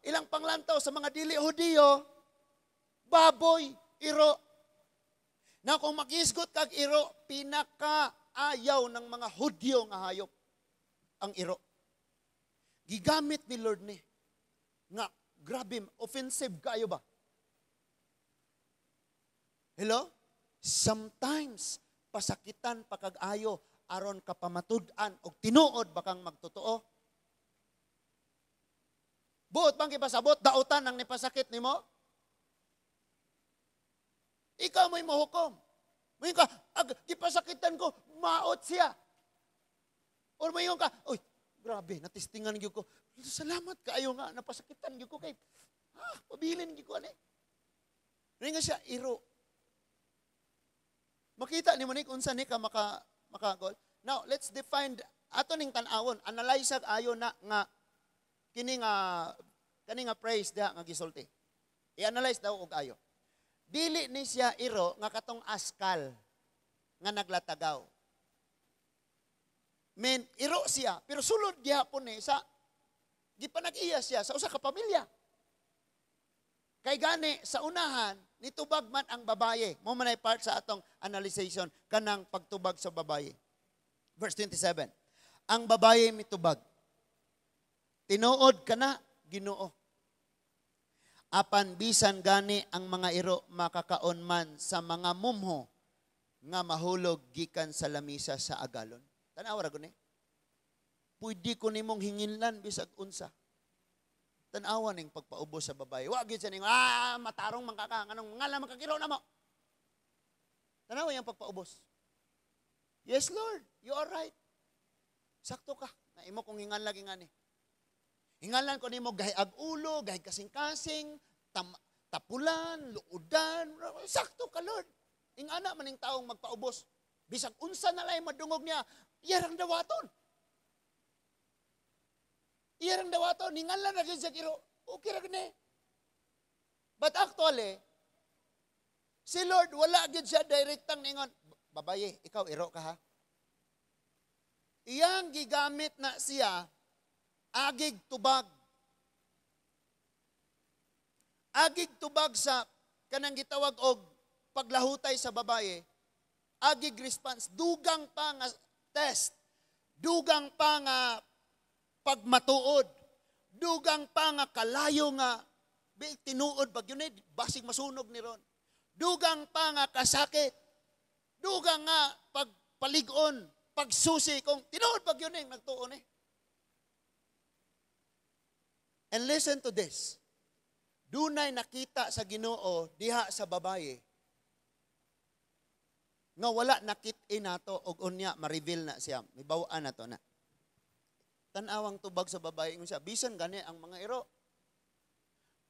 Ilang panglantaw sa mga dili Hudiyo, baboy, iro. Na kung makisgot kag iro, pinakaayaw ng mga Hudiyo nga hayop ang iro. Gigamit ni Lord ni. Nga, grabe, offensive kayo ba? Hello? Sometimes, pasakitan pa kag ayo, aron ka pamatud-an, o tinuod bakang magtotoo. Buot bang kipasabot, dautan ang nipasakit ni mo? Ikaw mo'y mahukom. Mayon ka, kipasakitan ko, maot siya. Or mayon ka, uy, grabe, natistingan gyud ko. Salamat kaayo nga, napasakitan gyud ko kay, pabilin gyud ko ani. Nga siya, iro. Makita ni mo ni kung saan ni ka makagol. Now, let's define, ato ning tan-awon, analyze ayo na nga, kini nga praise diha nga gisulti. I-analyze daw og ayo. Dili ni siya iro nga katong askal nga naglatagaw. Men, iro siya, pero sulod gihapon ni sa gipanag-iya siya sa usa ka pamilya. Kay gani sa unahan nitubag man ang babaye. Mo man ay part sa atong analyzation kanang pagtubag sa babaye. Verse 27. Ang babaye mitubag. Tinuod kana Ginoo. Apan bisan gani ang mga iro makakaon man sa mga mumho nga mahulog gikan sa lamisa sa agalon. Tanaw ra guni. Pwede ko nimong hinginlan bisag unsa. Tanawan ning pagpaubos sa babae. Wa gyud siya ning matarong man ka anong ngala makakiro na mo. Tanaw yang pagpaubos. Yes Lord, you are right. Sakto ka. Na imo kong hingan lagi ngani. Hingalan ko nimo gahi ag ulo, gahi kasing-kasing, tapulan, luudan. Sakto ka Lord. Ingana man ning taong magpaubos. Bisag unsa na lay madungog niya, iyarang dawaton. Iyarang dawaton, hingalan na gyud sa kiro. Okay ra gani. But actually, si Lord wala gyud siya direktang ningon, babaye, ikaw iro ka ha. Iyang gigamit na siya agig tubag. Agig tubag sa kanang gitawag og paglahutay sa babaye. Agig response. Dugang pa nga test. Dugang pa nga pagmatuod. Dugang pa nga kalayo nga tinuod pag yun basig masunog ni ron. Dugang pa nga kasakit. Dugang nga pagpaligon, pagsusi kung tinuod pag yun nagtuon And listen to this. Dunay nakita sa Ginoo diha sa babaye nga wala nakit-in nato og unya ma-reveal na siya. Mibawaan na to na. Tan-awang tubag sa babae siya. Bisan gani ang mga iro.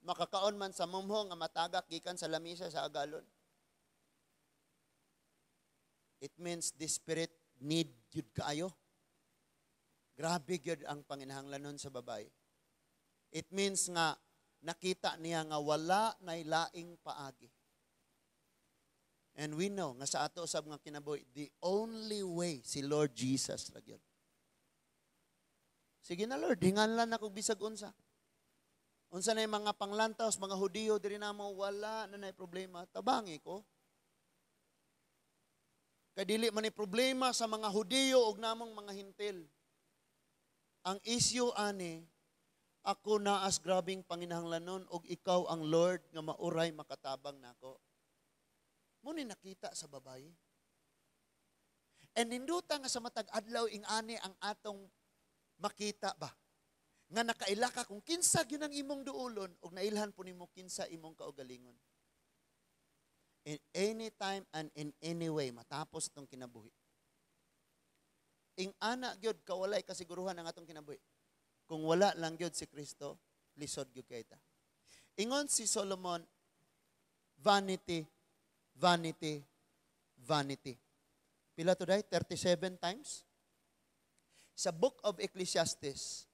Makakaon man sa mumho nga matagak gikan sa lamisa sa agalon. It means the spirit need yun kaayo. Grabe yun ang panginahanglanon sa babae. It means nga nakita niya nga wala nay laing paagi. And we know nga sa ato usab nga kinabuhi, the only way si Lord Jesus ra gyud. Sige na Lord, hinganlan ako bisag unsa. Unsa na mga panglantaws, mga Hudiyo diri namo wala na nay problema, tabangi ko. Kay dili man ni problema sa mga Hudiyo ug namong mga Hintil. Ang issue ani ako na as grabing panginahanglanon og ikaw ang Lord nga mauray makatabang nako. Muni nakita sa babaye. And ninduta nga sa matag adlaw ing ani ang atong makita ba nga nakaila ka kung kinsa gyud ang imong duolon ug nailhan po nimo kinsa imong kaugalingon. In any time and in any way matapos itong kinabuhi. Ing ana gyud kawalay kasiguruhan ang atong kinabuhi. Kung wala lang gyud si Kristo, lisod gyud kay ta. Ingon si Solomon, vanity, vanity, vanity. Pila to day? 37 times? Sa book of Ecclesiastes,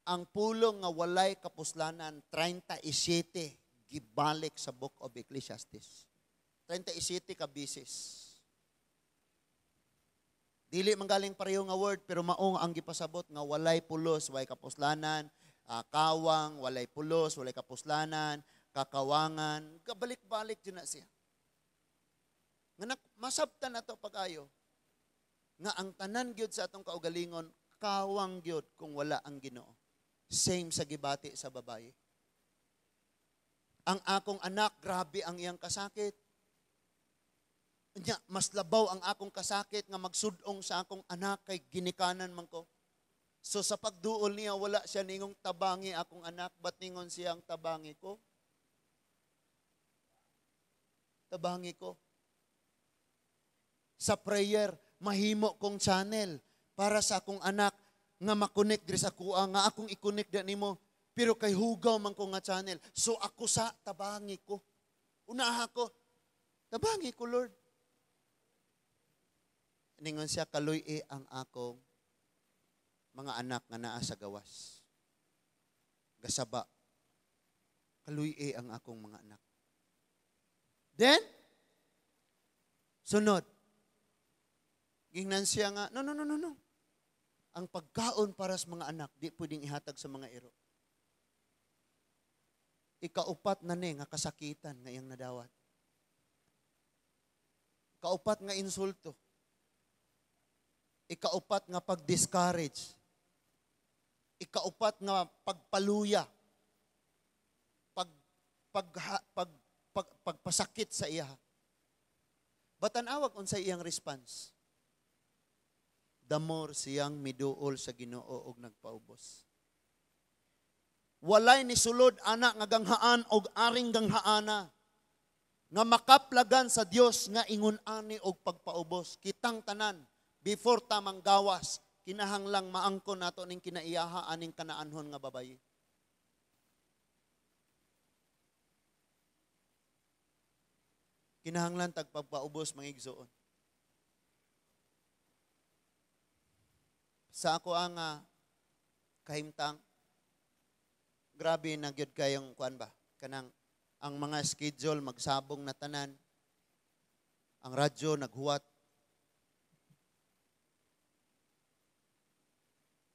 ang pulong nga walay kapuslanan, 37, gibalik sa book of Ecclesiastes. 37 ka bisis. Dili manggaling pareho nga word, pero maong ang gipasabot nga walay pulos, walay kapuslanan, kawang, walay pulos, walay kapuslanan, kakawangan, kabalik-balik dyan na siya. Nga masabtan na to pag-ayo, nga ang tanan gyud sa atong kaugalingon, kawang gyud kung wala ang Ginoo. Same sa gibati sa babae. Ang akong anak, grabe ang iyang kasakit. Mas labaw ang akong kasakit nga magsudong sa akong anak kay ginikanan man ko. So sa pagduol niya, wala siya ningong tabangi akong anak. Ba't ningon siya ang tabangi ko? Tabangi ko. Sa prayer, mahimo kong channel para sa akong anak nga makonek diri sa kuha, nga akong ikonek din nimo. Pero kay hugaw man ko nga channel. So ako sa tabangi ko. Unaha ko, tabangi ko, Lord. Ningon siya, kaluy ang akong mga anak nga naa sa gawas. Gasaba. Kaluy ang akong mga anak. Then, sunod. Gingnan siya nga, no. Ang pagkaon para sa mga anak, di pwedeng ihatag sa mga iro. Ikaupat na nga kasakitan nga iyang nadawat. Kaupat nga insulto. Ikaupat nga pag-discourage. Ikaupat nga pagpaluya. Pagpasakit sa iya. Batanawag unsay iyang response. Damor siyang miduol sa Ginoo og nagpaubos. Walay ni sulod anak nga ganghaan og aring ganghaana nga makaplagan sa Dios nga ingon ani og pagpaubos. Kitang tanan before tamang gawas, kinahanglang maangkon nato ning kinaiyaha aning kanaanhon nga babayi. Kinahanglan tagpagpaubos mga igsoon. Sa ako ang kahimtang, grabe na gyud kayong kuan ba? Kanang ang mga schedule magsabong na tanan. Ang radyo naghuwat.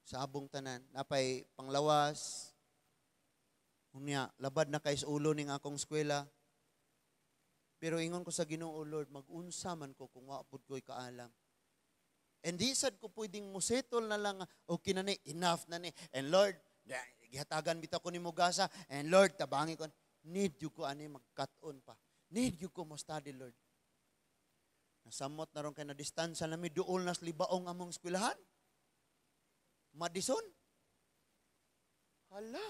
Sabong tanan, napay panglawas. Unya, labad na kay sa ulo ning akong eskwela. Pero ingon ko sa Ginoo, Lord, mag-unsa man ko kung waapod ko'y kaalam. And di sad ko pwedeng musetol na lang, okay na ni, enough na ni. And Lord, gihatagan bitaw ko ni Mugasa. And Lord, tabangi ko. Need you ko ani magkat-on pa. Need you ko mo study, Lord. Nasamot na ron kay na distansya na mi duol nas libaong among eskwelahan. Madison? Hala.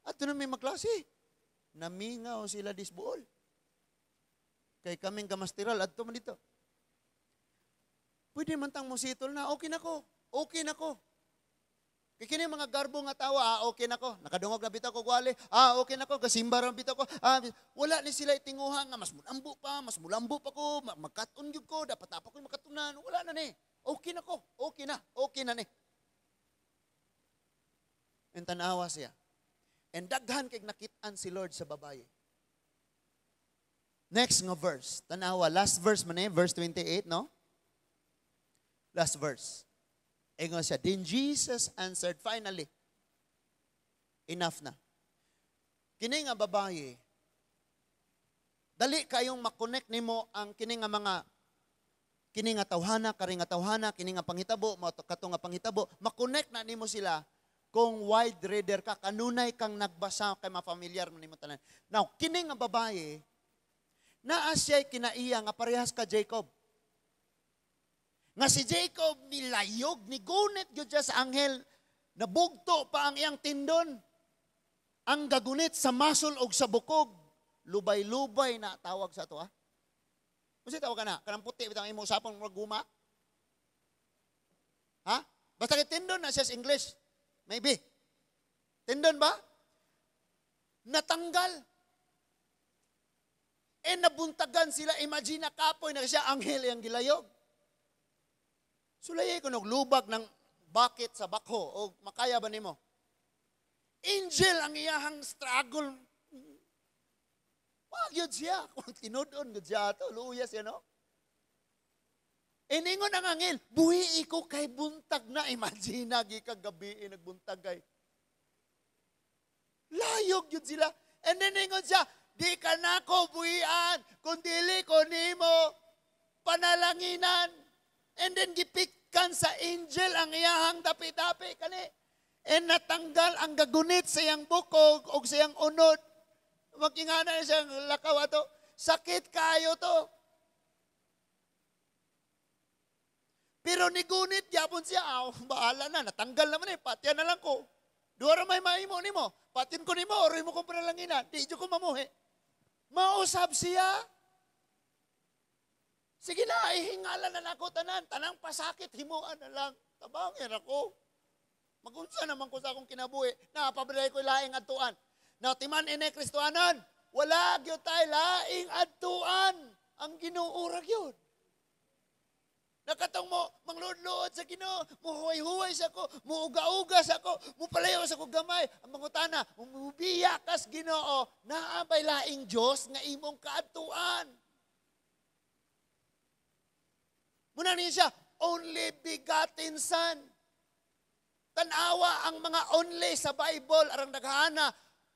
At doon may maklase. Namingaw sila disbuol. Kay kaming kamastiral, at man dito. Pwede man tang musitol na, okay na ko. Okay na ko. Kay kini mga garbo nga tawa, okay na ko. Nakadungog na bitaw ko gwali, okay na ko. Kasimba ron bitaw ko. Wala ni sila itinguha nga, mas mulambo pa ko, magkaton gyud ko, dapat pa ko makatunan. Wala na ni. Okay na ko. Okay na ni. And tanawa siya. And daghan kay nakitaan si Lord sa babaye. Next nga verse. Tanawa. Last verse man verse 28, no? Last verse. Ingon siya, then Jesus answered, finally, enough na. Kini nga babaye, dali kayong makonect nimo ang kini nga tawhana, kari nga tawhana, kini nga panghitabo, kato nga panghitabo, makonect na nimo sila kung wide reader ka, kanunay kang nagbasa kay mafamiliar mo nimo tanan. Now, kini nga babaye, naa siya'y kinaiya nga parehas ka Jacob. Nga si Jacob nilayog, nigunit yun siya sa anghel, nabugto pa ang iyang tindon. Ang gagunit sa masol o sa bukog, lubay-lubay na tawag sa ito. Kasi tawag ka na, kanang puti, bitang imo usapang maguma. Ha? Basta kay tindon na siya sa English. Maybe. Tindon ba? Natanggal. Nabuntagan sila, imagine na kapoy na siya, anghel yung gilayog. Sulayay ko naglubag ng bakit sa bakho o makaya ba nimo? Angel ang iyahang struggle. Magyod siya. Kung tinudon, gud siya ito. Luya siya, no? Iningon ang angel, buhi ko kay buntag na. Imagine, gikagabi, nagbuntag kay. Layog yun sila. And then ingon siya, di ka na ko buhian, kundili ko nimo panalanginan. And then gipikkan sa angel ang iyahang dapi-dapi kani. And natanggal ang gagunit sa iyang bukog o sa iyang unod. Magingana na siyang lakaw ato. Sakit kayo to. Pero nigunit, yapon siya, bahala na, natanggal naman patyan na lang ko. Duwara may maimo ni mo, patin ko ni mo, rin mo kong panalanginan, di ko mamuhi. Mausap siya. Sige na, ihingalan na ako tanan, tanang pasakit, himuan na lang. Tabangin ako. Magunsa naman ko sa akong kinabuhi, napabalay ko laing adtuan. Now, timan ine Kristoanon, wala gyud tay laing adtuan, ang ginuurag yun. Nakatong mo, manglud-luod sa Ginoo, muhuway-huway sa ko, muuga-uga sa ko, mupalayo sa ko gamay. Ang mangutana, umubiya kas Ginoo, naabay laing Diyos nga imong kaadtuan. Muna niya siya, only begotten Son. Tanawa ang mga only sa Bible, arang naghana,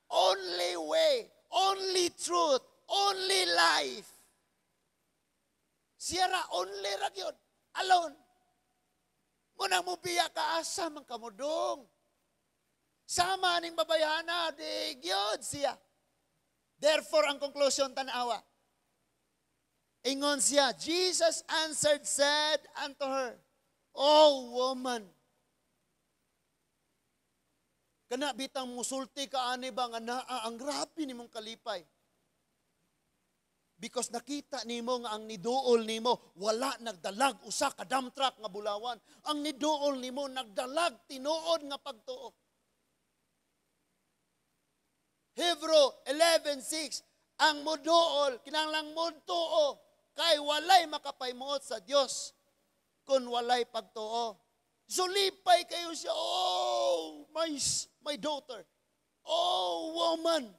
only way, only truth, only life. Siya ra only ra gyud. Alone. Munang mubiya ka asa man kamudong. Sama ning babayana, di gyud siya. Therefore, ang conclusion tanawa. Ingon siya, Jesus answered, said unto her, "Oh woman, kana bitang musulti ka ani ba nga naa ang grabe nimong kalipay. Because nakita nimo nga ang niduol nimo wala nagdalag usa ka dump truck nga bulawan. Ang niduol nimo nagdalag tinuod nga pagtuo." Hebrew 11:6, ang muduol kinahanglang mutuo kay walay makapaymuot sa Dios kun walay pagtuo. Sulipay kayo siya, "Oh, my daughter. Oh, woman.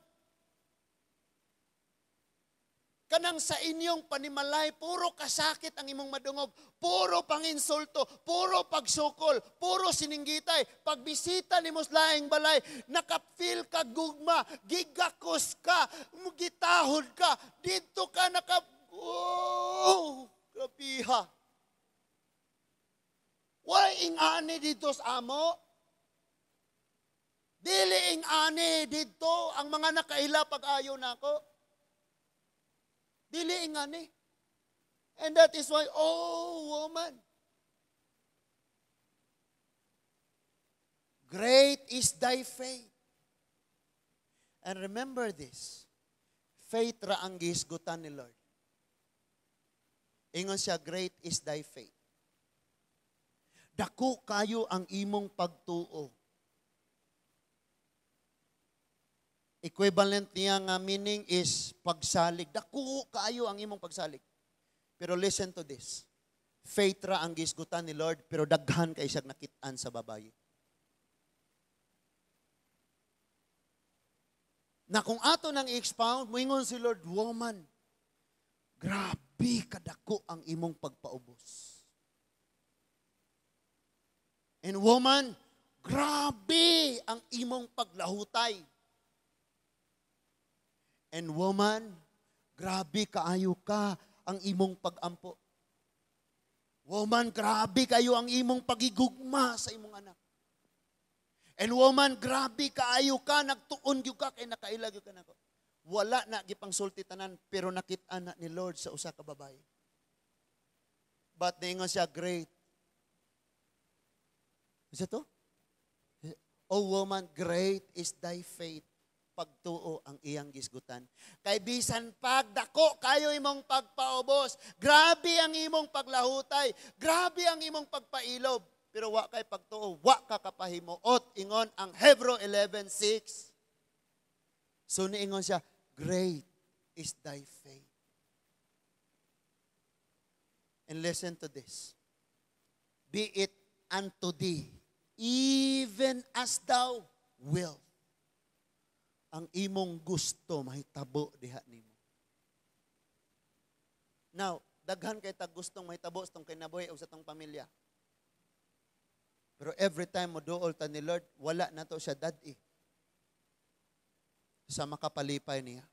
Kanang sa inyong panimalay, puro kasakit ang imong madungog, puro panginsulto, puro pagsukol, puro sininggitay. Pagbisita ni laing balay, nakapil ka gugma, gigakos ka, mugitahod ka, dito ka grabiha. Wala ingani dito sa amo. Dili ingani dito ang mga nakaila pag-ayo nako. Dili ingani. And that is why, oh woman, great is thy faith. And remember this, faith ra ang gihisgutan ni Lord. Ingon siya, great is thy faith. Dako kayo ang imong pagtuo. Equivalent niya nga meaning is pagsalig. Dako kaayo ang imong pagsalig. Pero listen to this. Faith ra ang gisgutan ni Lord, pero daghan kay siyang nakit-an sa babayi. Na kung ato nang i-expound, moingon si Lord, woman, grabe kadako ang imong pagpaubos. And woman, grabe ang imong paglahutay. And woman, grabe kaayo ka ang imong pag-ampo. Woman, grabe kayo ang imong pagigugma sa imong anak. And woman, grabe kaayo ka, nagtuon gyud ka kay nakailag gyud ka nako. Wala na gipangsulti tanan, pero nakit-an na ni Lord sa usa ka babaye. But niingon siya, great. Is to? Oh woman, great is thy faith. Pagtuo ang iyang gisgutan. Kay bisan pagdako kayo imong pagpaubos, grabe ang imong paglahutay, grabe ang imong pagpailob, pero wa kay pagtuo, wa ka kapahimuot, ingon ang Hebrew 11:6. So niingon siya, great is thy faith. And listen to this. Be it unto thee, even as thou wilt. Ang imong gusto mahitabo diha nimo. Now, daghan kay tag gustong may tabo sa tong kinabuhi o sa tong pamilya. Pero every time mo duol ta ni Lord, wala na to siya dadi. Sa makapalipay niya.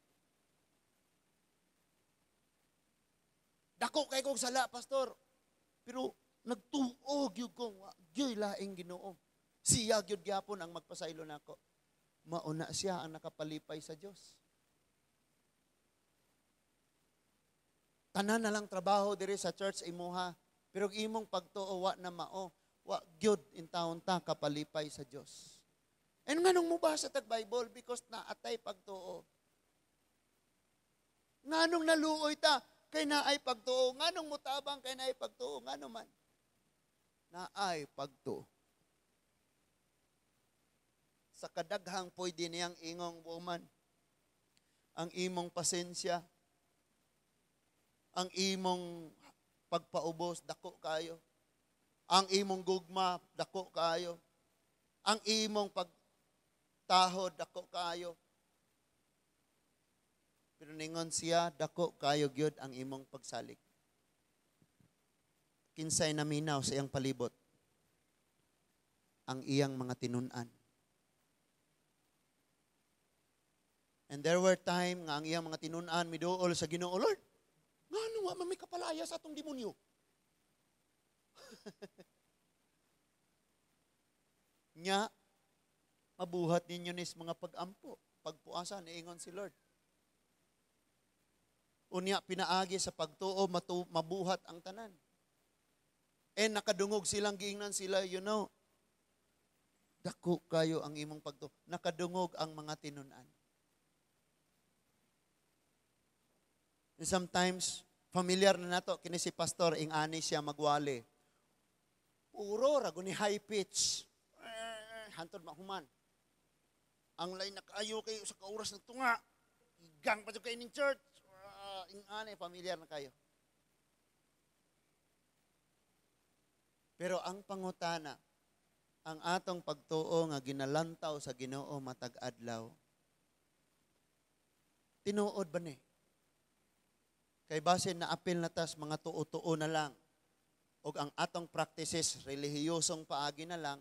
Dako kay kong sala, pastor. Pero nagtuog yung kong, gyud laing Ginoo. Siya gyud gyapon ang magpasaylo nako. Mauna siya ang nakapalipay sa Dios. Tanan na lang trabaho diri sa church imuha, pero imong pagtuo wa na mao, wa gyud in taon ta kapalipay sa Dios. And nganong mubasa tag Bible because naatay pagtuo. Nganong naluoy ta kay naay pagtuo, nganong mutabang kay naay pagtuo, ngano man. Naay pagtuo. Sa kadaghang pwede niyang ingong woman, ang imong pasensya, ang imong pagpaubos, dako kayo. Ang imong gugma, dako kayo. Ang imong pagtahod, dako kayo. Pero ningon siya, dako kayo gyud ang imong pagsalig. Kinsay naminaw sa iyang palibot ang iyang mga tinun-an. And there were time nga ang iyang mga tinun-an miduol sa Ginoo, Lord, ngano wa man may kapalaya sa atong demonyo? Nya, mabuhat ninyo nis mga pag-ampo, pagpuasa, niingon si Lord. Unya, pinaagi sa pagtuo, mabuhat ang tanan. And nakadungog silang giingnan sila, you know, dako kayo ang imong pagtuo. Nakadungog ang mga tinun-an. And sometimes, familiar na nato, kini si pastor, ingani siya magwali. Puro, rago ni high pitch. Hantod mahuman. Ang lain nakaayo kayo sa kauras ng tunga. Igang pa kayo ng church. Ingani, familiar na kayo. Pero ang pangutana, ang atong pagtuo nga ginalantaw sa Ginoo matag adlaw, tinuod ba ni? Kay base na apil na tas mga tuo-tuo na lang. O ang atong practices, relihiyosong paagi na lang.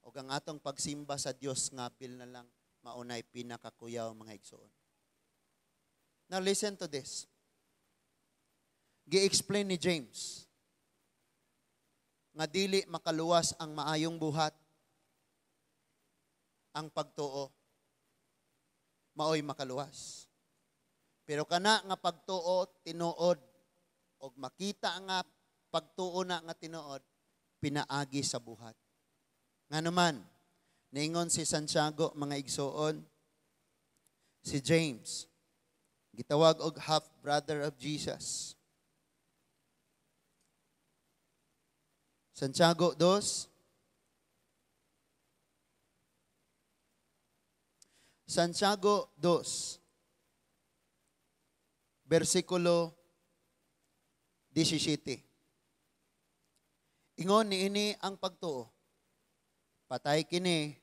O ang atong pagsimba sa Dios nga apil na lang. Maunay pinakakuyaw mga igsoon. Now listen to this. Gi-explain ni James nga dili makaluwas ang maayong buhat, ang pagtuo. Maoy makaluwas. Pero kana nga pagtuo, tinuod, o makita nga pagtuo na nga tinuod, pinaagi sa buhat. Nga naman, niingon si Santiago, mga igsoon, si James, gitawag og half-brother of Jesus. Santiago 2, Santiago 2, versikulo 17. Ingon niini ang pagtuo. Patay kini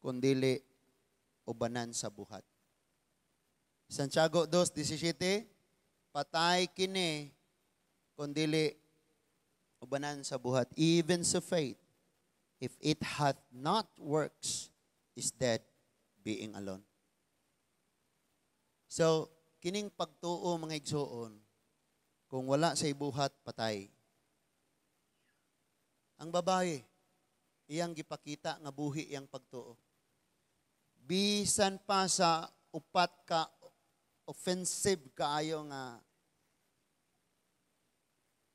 kundili ubanan sa buhat. Santiago 2:17, patay kini kundili ubanan sa buhat. Even so faith, if it hath not works, is dead, being alone. So, kining pagtuo mga igsoon, kung wala sa ibuhat, patay. Ang babae, iyang gipakita nga buhi iyang pagtuo. Bisan pa sa upat ka offensive kaayo nga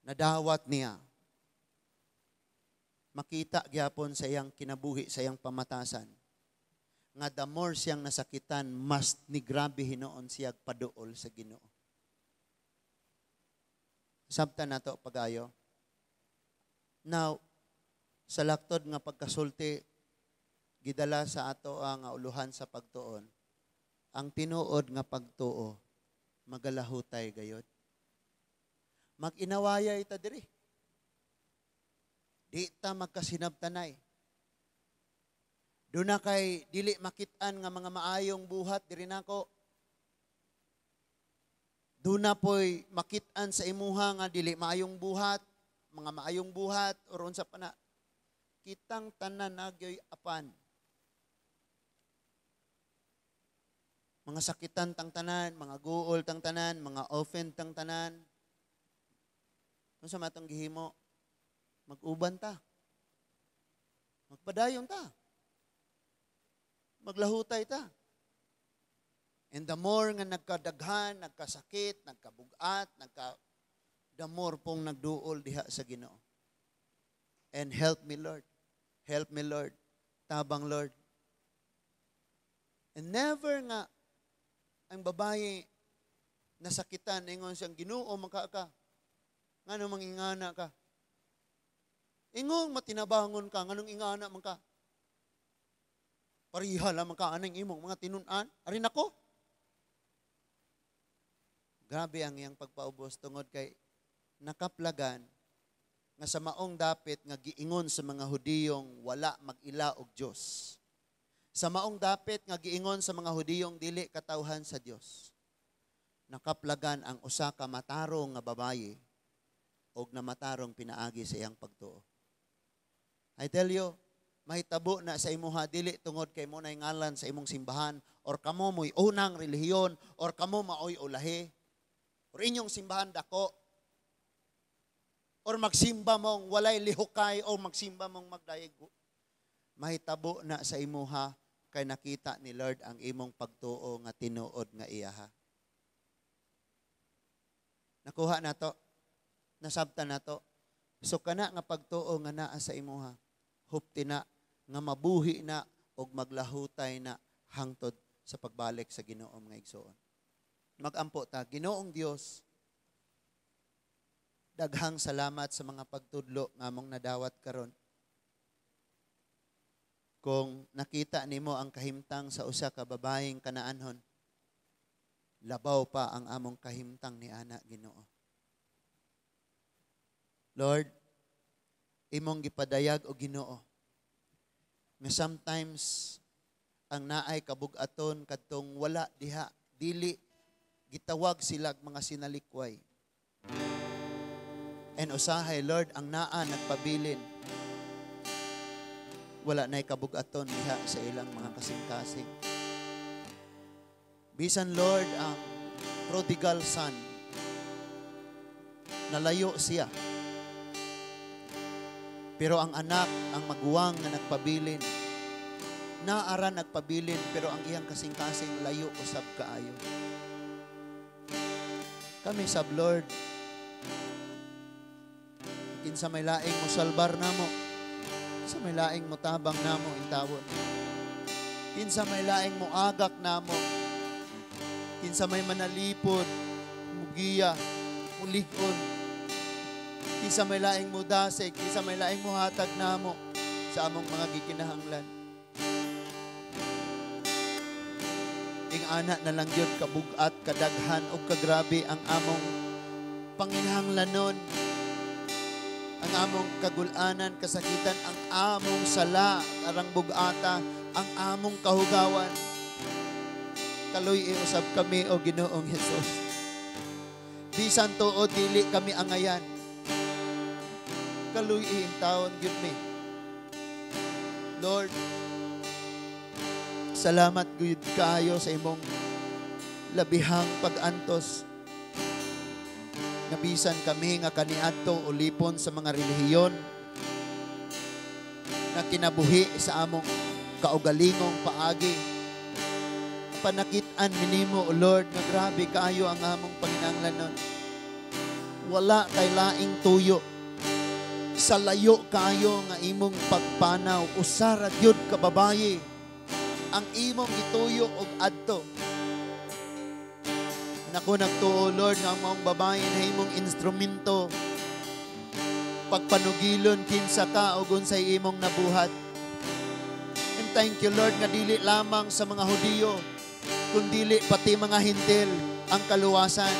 nadawat niya, makita gyapon sa iyang kinabuhi, sa iyang pamatasan, nga the more siyang nasakitan, mas ni grabe hinoon siya paduol sa Ginoo. Sabta na to pagayo. Now, sa laktod nga pagkasulti, gidala sa ato ang uluhan sa pagtuon, ang tinuod nga pagtuo, magalahutay gayod. Mag-inawayay ta diri. Di ta magkasinabtanay. Doon na kay dili makitaan nga mga maayong buhat diri nako. Duna po'y makitaan sa imuha nga dili maayong buhat, mga maayong buhat, oron sa pana. Kitang tanan nagyoy apan. Mga sakitan tang tanan, mga guol tang tanan, mga offend tang tanan. Kung sa matong gihimo, mag-uban ta. Magpadayon ta. Maglahutay ta. And the more nga nagkadaghan, nagkasakit, nagkabugat, the more pong nagduol diha sa Ginoo. And help me, Lord. Help me, Lord. Tabang, Lord. And never nga ang babae nasakitan, ingon siyang Ginoo, makaka. Nga namang ingana ka. Ingong matinabangon ka, nga nung ingana man ka. Pariha lamang ka, anang imong mga tinunan. Arin ako. Grabe ang iyang pagpaubos tungod kay nakaplagan nga sa maong dapit nga giingon sa mga Hudiyong wala mag-ila og Dios. Sa maong dapit nga giingon sa mga Hudiyong dili katawhan sa Dios. Nakaplagan ang usa ka matarong nga babaye og namatarong pinaagi sa iyang pagtuo. I tell you, mahitabo na sa imuha dili tungod kay mo nay ngalan sa imong simbahan or kamo mo'y unang relihiyon or kamo maoy ulahi. Or inyong simbahan dako, or magsimba mong walay lihukay, o magsimba mong magdayigo. Mahitabo na sa imuha, kay nakita ni Lord ang imong pagtuo nga tinuod nga iyaha. Nakuha na to, nasabta na to. So kana nga pagtuo nga naa sa imuha, hupti na, nga mabuhi na, og maglahutay na hangtod sa pagbalik sa Ginoo mga igsoon. Magampo ta, Ginoong Dios, daghang salamat sa mga pagtudlo nga mong nadawat karon. Kung nakita nimo ang kahimtang sa usa ka babaeng kanaanhon, labaw pa ang among kahimtang ni ana Ginoo. Lord, imong gipadayag o Ginoo, nga sometimes ang naay kabug-aton kadtong wala diha, dili gitawag sila mga sinalikway. And usahay, Lord, ang naa nagpabilin. Wala na'y kabug-aton diha sa ilang mga kasing-kasing. Bisan, Lord, ang prodigal son, nalayo siya. Pero ang anak, ang maguwang na nagpabilin, naara nagpabilin, pero ang iyang kasing-kasing layo usab kaayo. Kami sab, Lord, kinsa may laing mo salbar namo, kinsa may laing mo tabang namo intawon, kinsa may laing mo agak namo, kinsa may manalipod, mugiya, mulig-on, kinsa may laing mo dasig, kinsa may laing mo hatag namo sa among mga gikinahanglan. Anak na lang yun, kabugat, kadaghan, o kagrabe ang among panginhanglanon, ang among kagulanan, kasakitan, ang among sala, arang bugata, ang among kahugawan. Kaloy iusab kami, o Ginoong Hesus. Bisan to, o dili kami angayan. Kaloy iintawon, yun mi. Lord, salamat gud kaayo sa imong labihang pag-antos. Nabisan kami nga kaniadto ulipon sa mga relihiyon na kinabuhi sa among kaugalingong paagi. Panakit-an minimo, O Lord, nga grabe kaayo ang among panginahanglanon. Wala kay laing tuyo. Sa layo kaayo nga imong pagpanaw, usara gyud ka babaye ang imong gituyo og adto. Nako nagtuo, Lord, nga ang maong babae na imong instrumento pagpanugilon kinsa ka og unsay imong nabuhat. And thank you, Lord, nga dili lamang sa mga Hudiyo, kundi pati mga Hintil ang kaluwasan.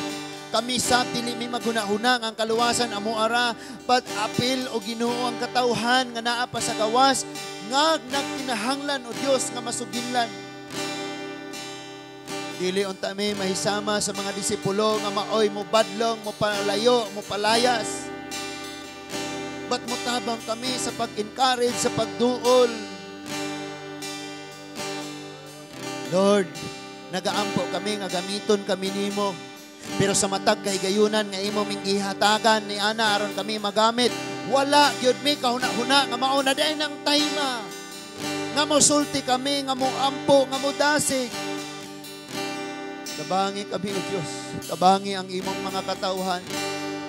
Kami sa dili mi maghunahunang ang kaluwasan amo ara, but apil o Ginoo ang katawhan nga naa pa sa gawas nga nagkinahanglan o Dios nga masuginlan. Dili unta mi mahisama sa mga disipulo nga maoy mo badlong, mo palayo, mo palayas. Ba't mo tabang kami sa pag-encourage, sa pagduol? Lord, nagaampo kami nga gamiton kami nimo. Pero sa matag kahigayunan nga imo ming gihatagan ni ana aron kami magamit, wala gyud mi kahuna-huna nga mao na day nang tayma. Nga mo sulti kami, nga mo ampo, nga mo dasig. Tabangi kami o Diyos. Tabangi ang imong mga katauhan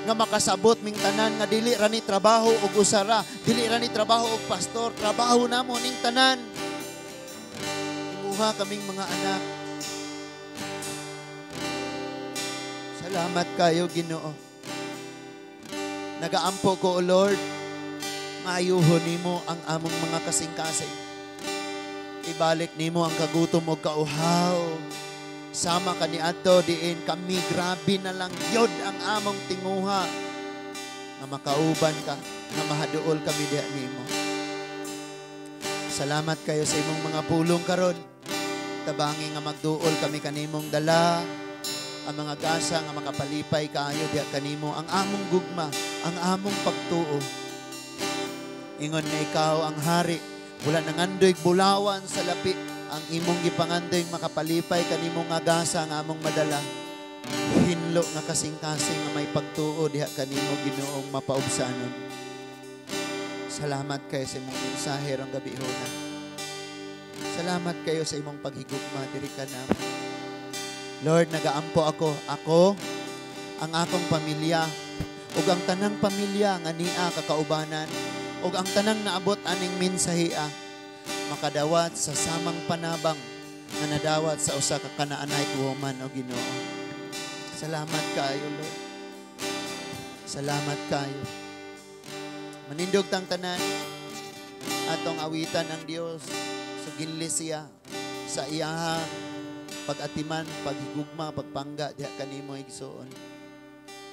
nga makasabot ming tanan nga dili ra ni trabaho og usara, dili ra ni trabaho og pastor, trabaho namo ning tanan. Imuha kaming mga anak. Salamat kayo, Ginoo. Nagaampo ko, O Lord, maayuhon nimo ang among mga kasing-kasing. Ibalik nimo ang kagutom o kauhaw. Sama ka ni ato diin kami, grabe na lang yod ang among tinguha. Nga makauban ka, nga mahaduol kami diha nimo. Salamat kayo sa imong mga pulong karon. Tabangi nga magduol kami kanimong dala, ang mga gasa nga makapalipay kayo diha kanimo, ang among gugma, ang among pagtuo. Ingon nga ikaw ang hari, wala nangandoy bulawan sa lapi, ang imong gipangandoy makapalipay kanimong nga gasa nga among madala. Hinlo nga kasing-kasing nga may pagtuo diha kanimo, Ginoong mapaubsanon. Salamat kayo sa imong mensahe rong gabi huna. Salamat kayo sa imong paghigugma diri kanamo. Lord, nagaampo ako, ang akong pamilya, ug ang tanang pamilya nga niya kakaubanan, ug ang tanang naabot aning mensahea, makadawat sa samang panabang nga nadawat sa usa ka Canaanite woman, o Ginoo. Salamat kayo, Lord. Salamat kayo. Manindog tang tanan, atong awitan ang Dios, sugilli siya sa iyahang pag-atiman, paghigugma, pagpangga diha kanimo igsoon.